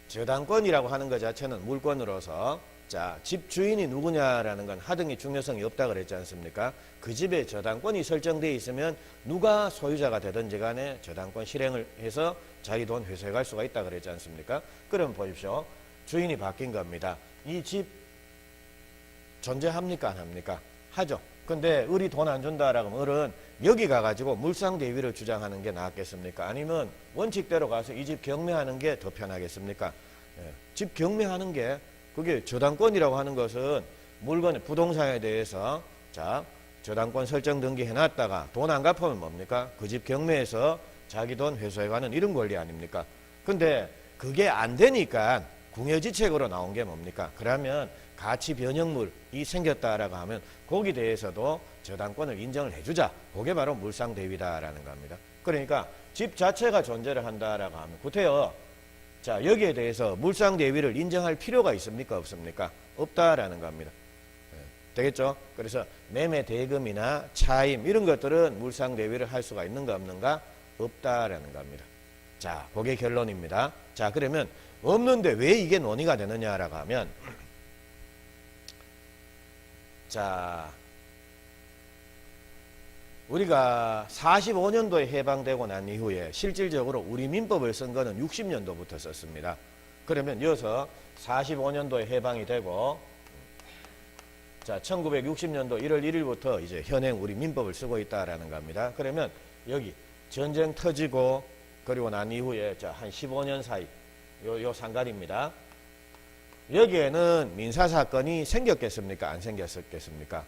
[SPEAKER 1] 저당권이라고 하는 것 자체는 물권으로서 자, 집 주인이 누구냐라는 건 하등의 중요성이 없다 그랬지 않습니까? 그 집에 저당권이 설정되어 있으면 누가 소유자가 되든지 간에 저당권 실행을 해서 자기 돈 회수해 갈 수가 있다 그랬지 않습니까? 그럼 보십시오. 주인이 바뀐 겁니다. 이 집 존재합니까? 안 합니까? 하죠. 근데 을이 돈 안 준다라고 하면 을은 여기 가가지고 물상대위를 주장하는 게 낫겠습니까? 아니면 원칙대로 가서 이 집 경매하는 게 더 편하겠습니까? 집 경매하는 게 그게 저당권이라고 하는 것은 물건의 부동산에 대해서 자 저당권 설정 등기 해놨다가 돈 안 갚으면 뭡니까? 그 집 경매에서 자기 돈 회수해가는 이런 권리 아닙니까? 근데 그게 안 되니까 궁여지책으로 나온 게 뭡니까? 그러면 가치 변형물이 생겼다라고 하면 거기에 대해서도 저당권을 인정을 해주자. 그게 바로 물상대위다라는 겁니다. 그러니까 집 자체가 존재를 한다라고 하면 구태여 자 여기에 대해서 물상대위를 인정할 필요가 있습니까? 없습니까? 없다라는 겁니다. 되겠죠? 그래서 매매 대금이나 차임 이런 것들은 물상대위를 할 수가 있는가 없는가? 없다라는 겁니다. 자 그게 결론입니다. 자 그러면 없는데 왜 이게 논의가 되느냐라고 하면 자, 우리가 45년도에 해방되고 난 이후에 실질적으로 우리 민법을 쓴 거는 60년도부터 썼습니다. 그러면 이어서 45년도에 해방이 되고 자, 1960년도 1월 1일부터 이제 현행 우리 민법을 쓰고 있다라는 겁니다. 그러면 여기 전쟁 터지고 그리고 난 이후에 자, 한 15년 사이 요 상갈입니다. 여기에는 민사사건이 생겼겠습니까? 안 생겼겠습니까?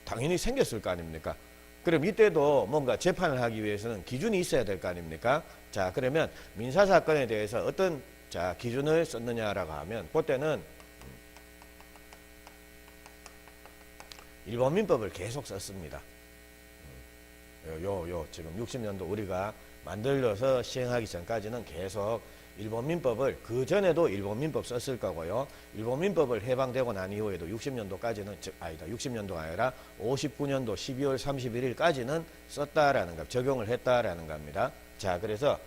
[SPEAKER 1] 당연히 생겼을 거 아닙니까? 그럼 이때도 뭔가 재판을 하기 위해서는 기준이 있어야 될 거 아닙니까? 자, 그러면 민사사건에 대해서 어떤 자 기준을 썼느냐라고 하면 그때는 일본민법을 계속 썼습니다. 지금 60년도 우리가 만들어서 시행하기 전까지는 계속 일본 민법을, 그 전에도 일본 민법 썼을 거고요. 일본 민법을 해방되고 난 이후에도 60년도까지는, 60년도가 아니라 59년도 12월 31일까지는 썼다라는 거, 적용을 했다라는 겁니다. 자, 그래서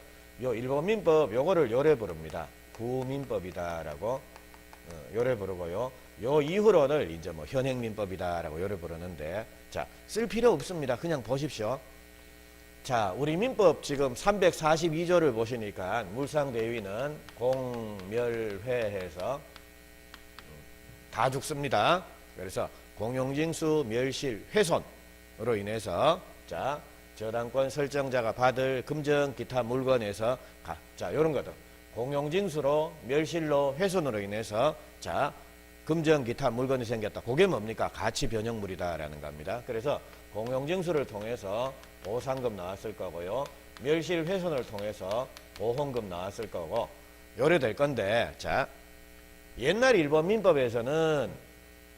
[SPEAKER 1] 요 일본 민법 요거를 요래 부릅니다. 구민법이다라고 요래 부르고요. 요 이후로는 이제 뭐 현행 민법이다라고 요래 부르는데, 자, 쓸 필요 없습니다. 그냥 보십시오. 자, 우리 민법 지금 342조를 보시니까 물상대위는 공멸회해서 다 죽습니다. 그래서 공용징수 멸실 훼손으로 인해서, 자, 저당권 설정자가 받을 금전 기타 물건에서 자, 요런 것들 공용징수로 멸실로 훼손으로 인해서, 자, 금전 기타 물건이 생겼다. 그게 뭡니까? 가치 변형물이다라는 겁니다. 그래서 공용징수를 통해서 보상금 나왔을 거고요. 멸실 훼손을 통해서 보험금 나왔을 거고, 요래 될 건데, 자, 옛날 일본 민법에서는,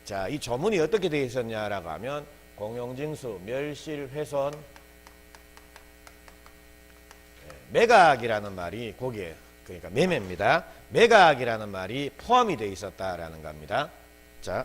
[SPEAKER 1] 자, 이 조문이 어떻게 되어 있었냐라고 하면, 공용징수, 멸실 훼손, 매각이라는 말이 거기에, 그러니까 매매입니다. 매각이라는 말이 포함이 되어 있었다라는 겁니다. 자,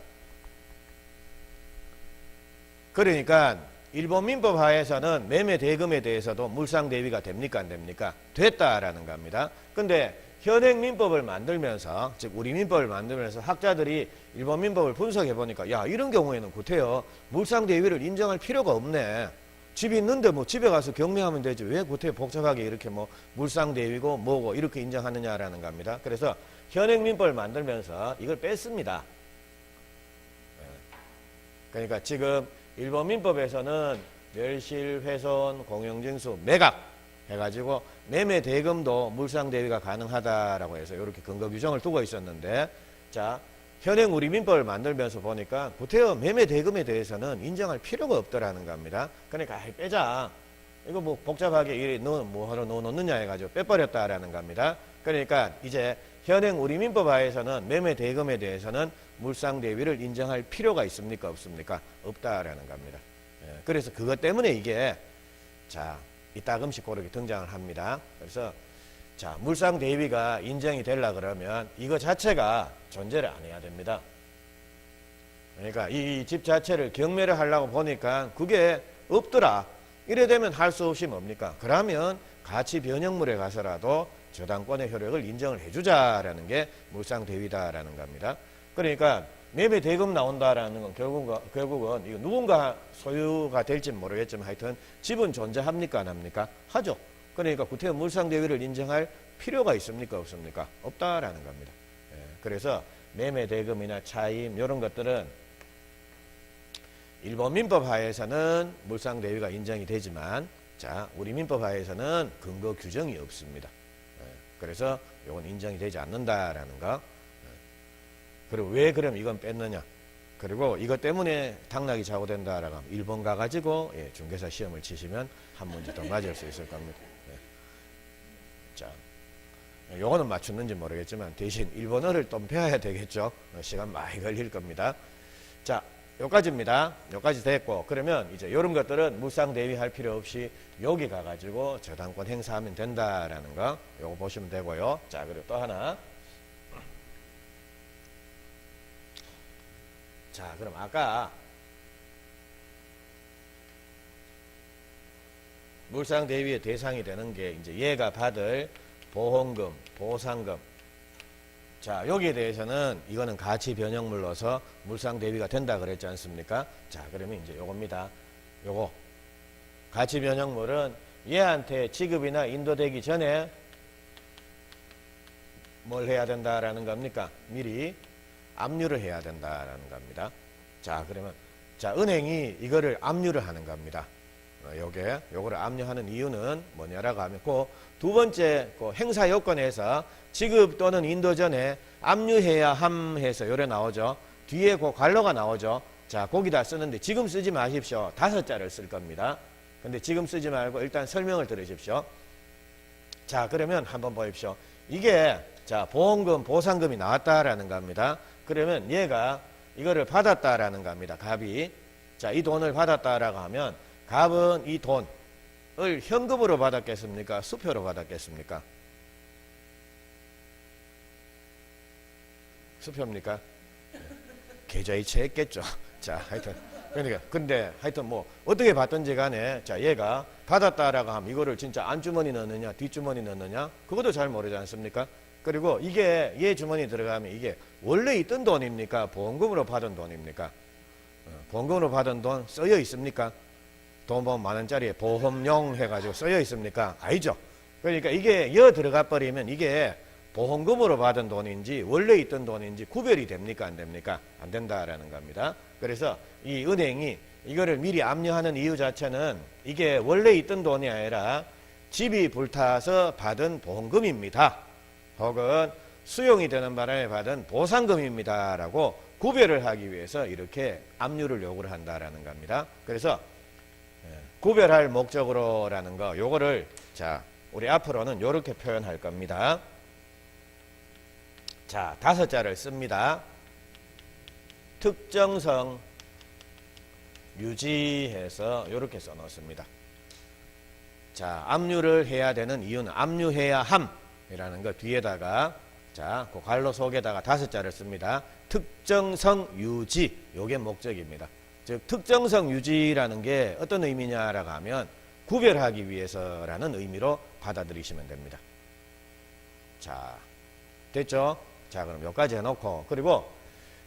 [SPEAKER 1] 그러니까 일본 민법 하에서는 매매 대금에 대해서도 물상 대위가 됩니까 안 됩니까? 됐다라는 겁니다. 근데 현행 민법을 만들면서, 즉 우리 민법을 만들면서 학자들이 일본 민법을 분석해 보니까, 야, 이런 경우에는 구태여 물상 대위를 인정할 필요가 없네. 집이 있는데 뭐 집에 가서 경매하면 되지 왜 구태여 복잡하게 이렇게 뭐 물상 대위고 뭐고 이렇게 인정하느냐라는 겁니다. 그래서 현행 민법을 만들면서 이걸 뺐습니다. 그러니까 지금 일본 민법에서는 멸실, 훼손, 공용징수, 매각 해가지고 매매 대금도 물상 대위가 가능하다라고 해서 이렇게 근거 규정을 두고 있었는데, 자, 현행 우리 민법을 만들면서 보니까 구태여 매매 대금에 대해서는 인정할 필요가 없더라는 겁니다. 그러니까 빼자. 이거 뭐 복잡하게 뭐하러 넣어놓느냐 해가지고 빼버렸다라는 겁니다. 그러니까 이제 현행 우리 민법 하에서는 매매 대금에 대해서는 물상 대위를 인정할 필요가 있습니까 없습니까? 없다라는 겁니다. 예, 그래서 그것 때문에 이게, 자, 이따금씩 그렇게 등장을 합니다. 그래서, 자, 물상 대위가 인정이 되려 그러면 이거 자체가 존재를 안 해야 됩니다. 그러니까 이 집 자체를 경매를 하려고 보니까 그게 없더라. 이래 되면 할 수 없이 뭡니까? 그러면 가치 변형물에 가서라도 저당권의 효력을 인정을 해주자라는 게 물상 대위다라는 겁니다. 그러니까 매매 대금 나온다라는 건 결국은 이거 누군가 소유가 될지는 모르겠지만 하여튼 집은 존재합니까 안 합니까? 하죠. 그러니까 구태여 물상 대위를 인정할 필요가 있습니까 없습니까? 없다라는 겁니다. 예, 그래서 매매 대금이나 차임 이런 것들은 일본 민법 하에서는 물상 대위가 인정이 되지만, 자, 우리 민법 하에서는 근거 규정이 없습니다. 그래서 이건 인정이 되지 않는다라는 거. 그리고 왜 그럼 이건 뺐느냐? 그리고 이것 때문에 당락이 좌우된다라고 하면 일본 가가지고 중개사 시험을 치시면 한 문제 더 맞을 수 있을 겁니다. 자, 요거는 맞췄는지 모르겠지만 대신 일본어를 좀 배워야 되겠죠. 시간 많이 걸릴 겁니다. 자, 여기까지입니다. 여기까지 됐고, 그러면 이제 이런 것들은 물상 대위할 필요 없이 여기 가가지고 저당권 행사하면 된다라는 거, 요거 보시면 되고요. 자, 그리고 또 하나. 자, 그럼 아까 물상 대위의 대상이 되는 게 이제 얘가 받을 보험금, 보상금. 자, 여기에 대해서는 이거는 가치 변형물로서 물상 대위가 된다 그랬지 않습니까? 자, 그러면 이제 요겁니다. 요거 가치 변형물은 얘한테 지급이나 인도되기 전에 뭘 해야 된다라는 겁니까? 미리 압류를 해야 된다라는 겁니다. 자, 그러면 자, 은행이 이거를 압류를 하는 겁니다. 요거를 압류하는 이유는 뭐냐라고 하면 그 두 번째 그 행사 요건에서 지급 또는 인도 전에 압류해야 함 해서 요래 나오죠. 뒤에 그 관로가 나오죠. 자, 거기다 쓰는데 지금 쓰지 마십시오. 5자를 쓸 겁니다. 근데 지금 쓰지 말고 일단 설명을 들으십시오. 자, 그러면 한번 보십시오. 이게 자, 보험금, 보상금이 나왔다라는 겁니다. 그러면 얘가 이거를 받았다라는 겁니다. 갑이. 자, 이 돈을 받았다라고 하면 갑은 이 돈, 현금으로 받았겠습니까? 수표로 받았겠습니까? 수표입니까? 계좌이체 했겠죠. 자, 하여튼 그러니까 근데 하여튼 뭐 어떻게 받든지 간에 자 얘가 받았다라고 하면 이거를 진짜 안주머니 넣느냐 뒷주머니 넣느냐 그것도 잘 모르지 않습니까? 그리고 이게 얘 주머니 들어가면 이게 원래 있던 돈입니까? 보험금으로 받은 돈입니까? 보험금으로 받은 돈 써여 있습니까? 돈 보면 만 원짜리 보험용 해가지고 써여 있습니까? 아니죠. 그러니까 이게 여 들어가 버리면 이게 보험금으로 받은 돈인지 원래 있던 돈인지 구별이 됩니까? 안 됩니까? 안 된다라는 겁니다. 그래서 이 은행이 이거를 미리 압류하는 이유 자체는 이게 원래 있던 돈이 아니라 집이 불타서 받은 보험금입니다. 혹은 수용이 되는 바람에 받은 보상금입니다. 라고 구별을 하기 위해서 이렇게 압류를 요구를 한다라는 겁니다. 그래서 구별할 목적으로라는 거 요거를 자 우리 앞으로는 이렇게 표현할 겁니다. 자, 5자를 씁니다. 특정성 유지해서 이렇게 써놓습니다. 자, 압류를 해야 되는 이유는 압류해야 함이라는 거 뒤에다가 자, 그 괄호 속에다가 5자를 씁니다. 특정성 유지, 요게 목적입니다. 즉 특정성 유지라는 게 어떤 의미냐라고 하면 구별하기 위해서라는 의미로 받아들이시면 됩니다. 자, 됐죠? 자, 그럼 여기까지 해놓고 그리고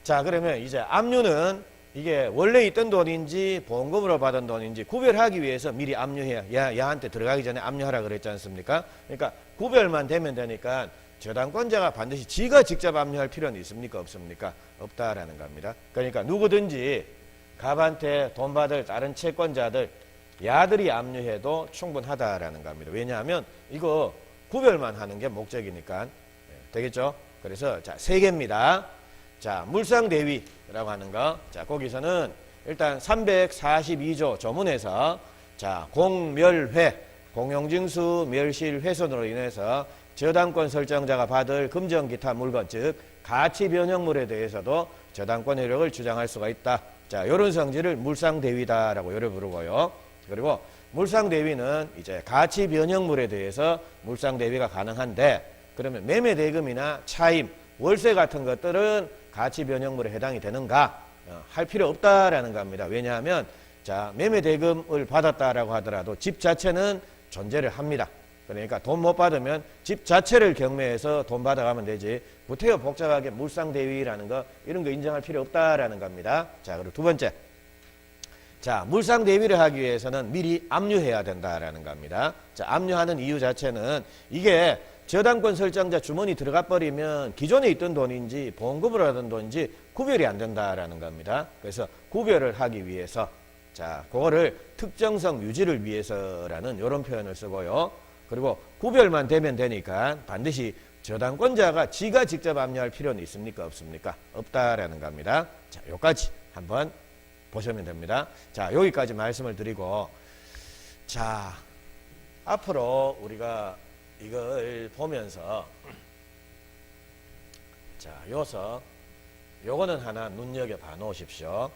[SPEAKER 1] 자 그러면 이제 압류는 이게 원래 있던 돈인지 보험금으로 받은 돈인지 구별하기 위해서 미리 압류해야 야한테 들어가기 전에 압류하라 그랬지 않습니까? 그러니까 구별만 되면 되니까 저당권자가 반드시 지가 직접 압류할 필요는 있습니까? 없습니까? 없다라는 겁니다. 그러니까 누구든지 갑한테 돈 받을 다른 채권자들 야들이 압류해도 충분하다라는 겁니다. 왜냐하면 이거 구별만 하는 게 목적이니까 되겠죠? 그래서 자 3개입니다. 자 물상대위라고 하는 거. 자 거기서는 일단 342조 조문에서 자 공멸회 공용징수 멸실 훼손으로 인해서 저당권 설정자가 받을 금전 기타 물건 즉 가치 변형물에 대해서도 저당권 효력을 주장할 수가 있다. 자 요런 성질을 물상대위다라고 요래 부르고요. 그리고 물상대위는 이제 가치 변형물에 대해서 물상대위가 가능한데 그러면 매매대금이나 차임, 월세 같은 것들은 가치 변형물에 해당이 되는가? 할 필요 없다라는 겁니다. 왜냐하면 자 매매대금을 받았다라고 하더라도 집 자체는 존재를 합니다. 그러니까 돈 못 받으면 집 자체를 경매해서 돈 받아가면 되지 구태여 복잡하게 물상대위라는 거 이런 거 인정할 필요 없다라는 겁니다. 자 그리고 2번째 자 물상대위를 하기 위해서는 미리 압류해야 된다라는 겁니다. 자 압류하는 이유 자체는 이게 저당권 설정자 주머니 들어가 버리면 기존에 있던 돈인지 보험금으로 하던 돈인지 구별이 안 된다라는 겁니다. 그래서 구별을 하기 위해서 자 그거를 특정성 유지를 위해서라는 이런 표현을 쓰고요. 그리고 구별만 되면 되니까 반드시 저당권자가 지가 직접 압류할 필요는 있습니까? 없습니까? 없다라는 겁니다. 자 여기까지 한번 보시면 됩니다. 자 여기까지 말씀을 드리고 자 앞으로 우리가 이걸 보면서 자 요서 요거는 하나 눈여겨봐 놓으십시오.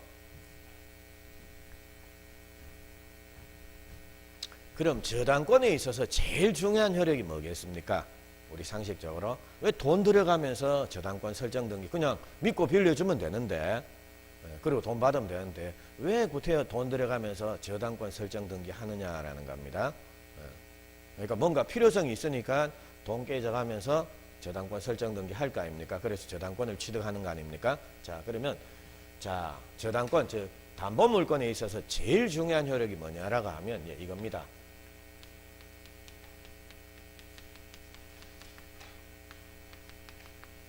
[SPEAKER 1] 그럼 저당권에 있어서 제일 중요한 효력이 뭐겠습니까? 우리 상식적으로 왜 돈 들어가면서 저당권 설정 등기 그냥 믿고 빌려주면 되는데 그리고 돈 받으면 되는데 왜 구태여 돈 들어가면서 저당권 설정 등기 하느냐라는 겁니다. 그러니까 뭔가 필요성이 있으니까 돈 깨져가면서 저당권 설정 등기 할 거 아닙니까? 그래서 저당권을 취득하는 거 아닙니까? 자 그러면 자 저당권 즉 담보물권에 있어서 제일 중요한 효력이 뭐냐라고 하면 예, 이겁니다.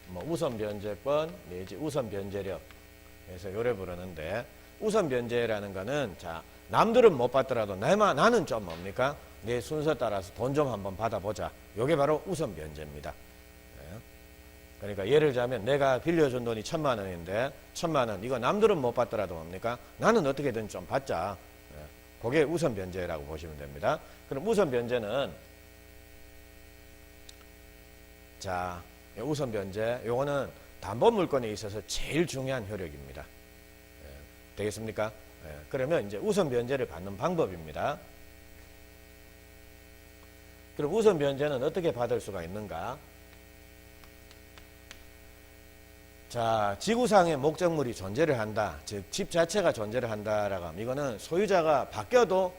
[SPEAKER 1] 뭐 우선 변제권 내지 우선 변제력 그래서 요래 부르는데 우선 변제라는 거는 자 남들은 못 받더라도 나는 좀 뭡니까? 내 순서 따라서 돈 좀 한번 받아보자. 요게 바로 우선 변제입니다. 그러니까 예를 들자면 내가 빌려준 돈이 1,000만 원인데 1,000만 원 이거 남들은 못 받더라도 뭡니까? 나는 어떻게든 좀 받자. 그게 우선 변제라고 보시면 됩니다. 그럼 우선 변제는 자 우선 변제 요거는 담보물권에 있어서 제일 중요한 효력입니다. 되겠습니까? 그러면 이제 우선 변제를 받는 방법입니다. 그럼 우선 변제는 어떻게 받을 수가 있는가? 자, 지구상에 목적물이 존재를 한다. 즉, 집 자체가 존재를 한다라고 하면 이거는 소유자가 바뀌어도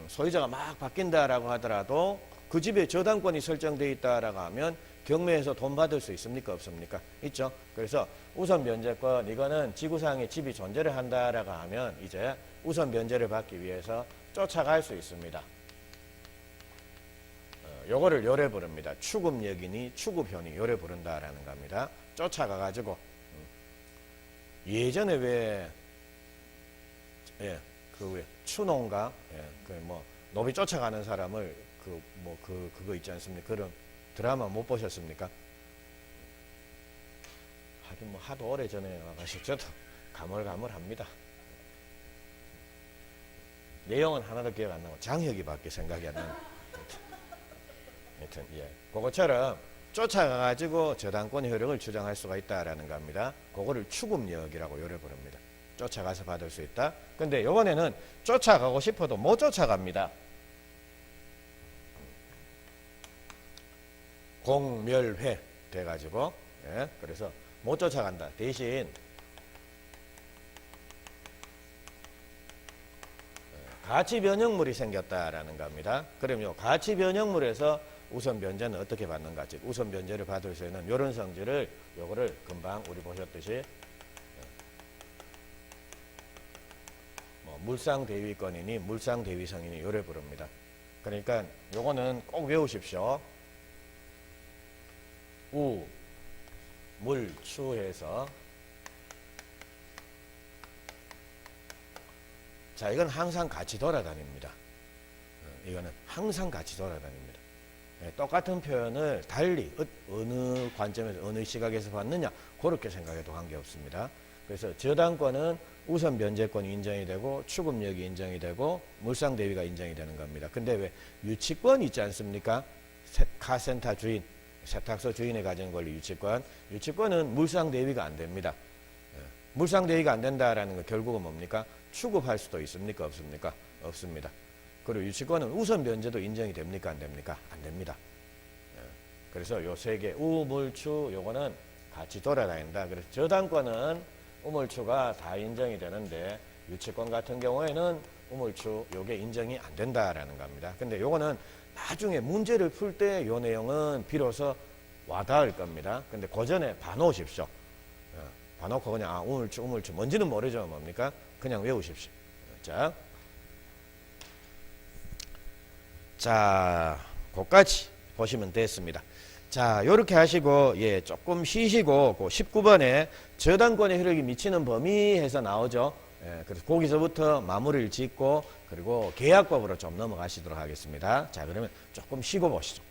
[SPEAKER 1] 소유자가 막 바뀐다라고 하더라도 그 집에 저당권이 설정되어 있다라고 하면 경매에서 돈 받을 수 있습니까? 없습니까? 있죠. 그래서 우선 변제권 이거는 지구상에 집이 존재를 한다라고 하면 이제 우선 변제를 받기 위해서 쫓아갈 수 있습니다. 요거를 요래 부릅니다. 추급력이니 추급효니 요래 부른다라는 겁니다. 쫓아가 가지고 예전에 왜 추농가 노비 쫓아가는 사람을 그거 있지 않습니까? 그런 드라마 못 보셨습니까? 하긴 하도 오래 전에 와가지고 저도 가물가물합니다. 내용은 하나도 기억 안 나고 장혁이밖에 생각이 안 나요. 하여튼 그것처럼 쫓아가가지고 저당권의 효력을 주장할 수가 있다라는 겁니다. 그거를 추급력이라고 요래 부릅니다. 쫓아가서 받을 수 있다. 근데 이번에는 쫓아가고 싶어도 못 쫓아갑니다. 공멸회 돼가지고 그래서 못 쫓아간다. 대신 가치 변형물이 생겼다라는 겁니다. 그럼 요 가치 변형물에서 우선 변제는 어떻게 받는가? 즉 우선 변제를 받을 수 있는 이런 성질을 요거를 금방 우리 보셨듯이 물상대위권이니 물상대위성이니 요래 부릅니다. 그러니까 요거는 꼭 외우십시오. 우, 물, 추해서 자 이건 항상 같이 돌아다닙니다. 이거는 항상 같이 돌아다닙니다. 똑같은 표현을 달리 어느 관점에서 어느 시각에서 봤느냐 그렇게 생각해도 관계없습니다. 그래서 저당권은 우선 변제권이 인정이 되고 추급력이 인정이 되고 물상대위가 인정이 되는 겁니다. 근데 왜 유치권이 있지 않습니까? 카센터 주인, 세탁소 주인의 가진 권리 유치권. 유치권은 물상대위가 안 됩니다. 물상대위가 안 된다라는 건 결국은 뭡니까? 추급할 수도 있습니까? 없습니까? 없습니다. 그리고 유치권은 우선 변제도 인정이 됩니까? 안 됩니까? 안 됩니다. 그래서 요 세 개, 우, 물, 추, 요거는 같이 돌아다닌다. 그래서 저당권은 우물추가 다 인정이 되는데 유치권 같은 경우에는 우물추 요게 인정이 안 된다라는 겁니다. 근데 요거는 나중에 문제를 풀 때 요 내용은 비로소 와닿을 겁니다. 근데 그 전에 봐놓으십시오. 봐놓고 그냥 우물추 뭔지는 모르죠. 뭡니까? 그냥 외우십시오. 자, 그까지 보시면 됐습니다. 자, 요렇게 하시고, 조금 쉬시고, 그 19번에 저당권의 효력이 미치는 범위 해서 나오죠. 그래서 거기서부터 마무리를 짓고, 그리고 계약법으로 좀 넘어가시도록 하겠습니다. 자, 그러면 조금 쉬고 보시죠.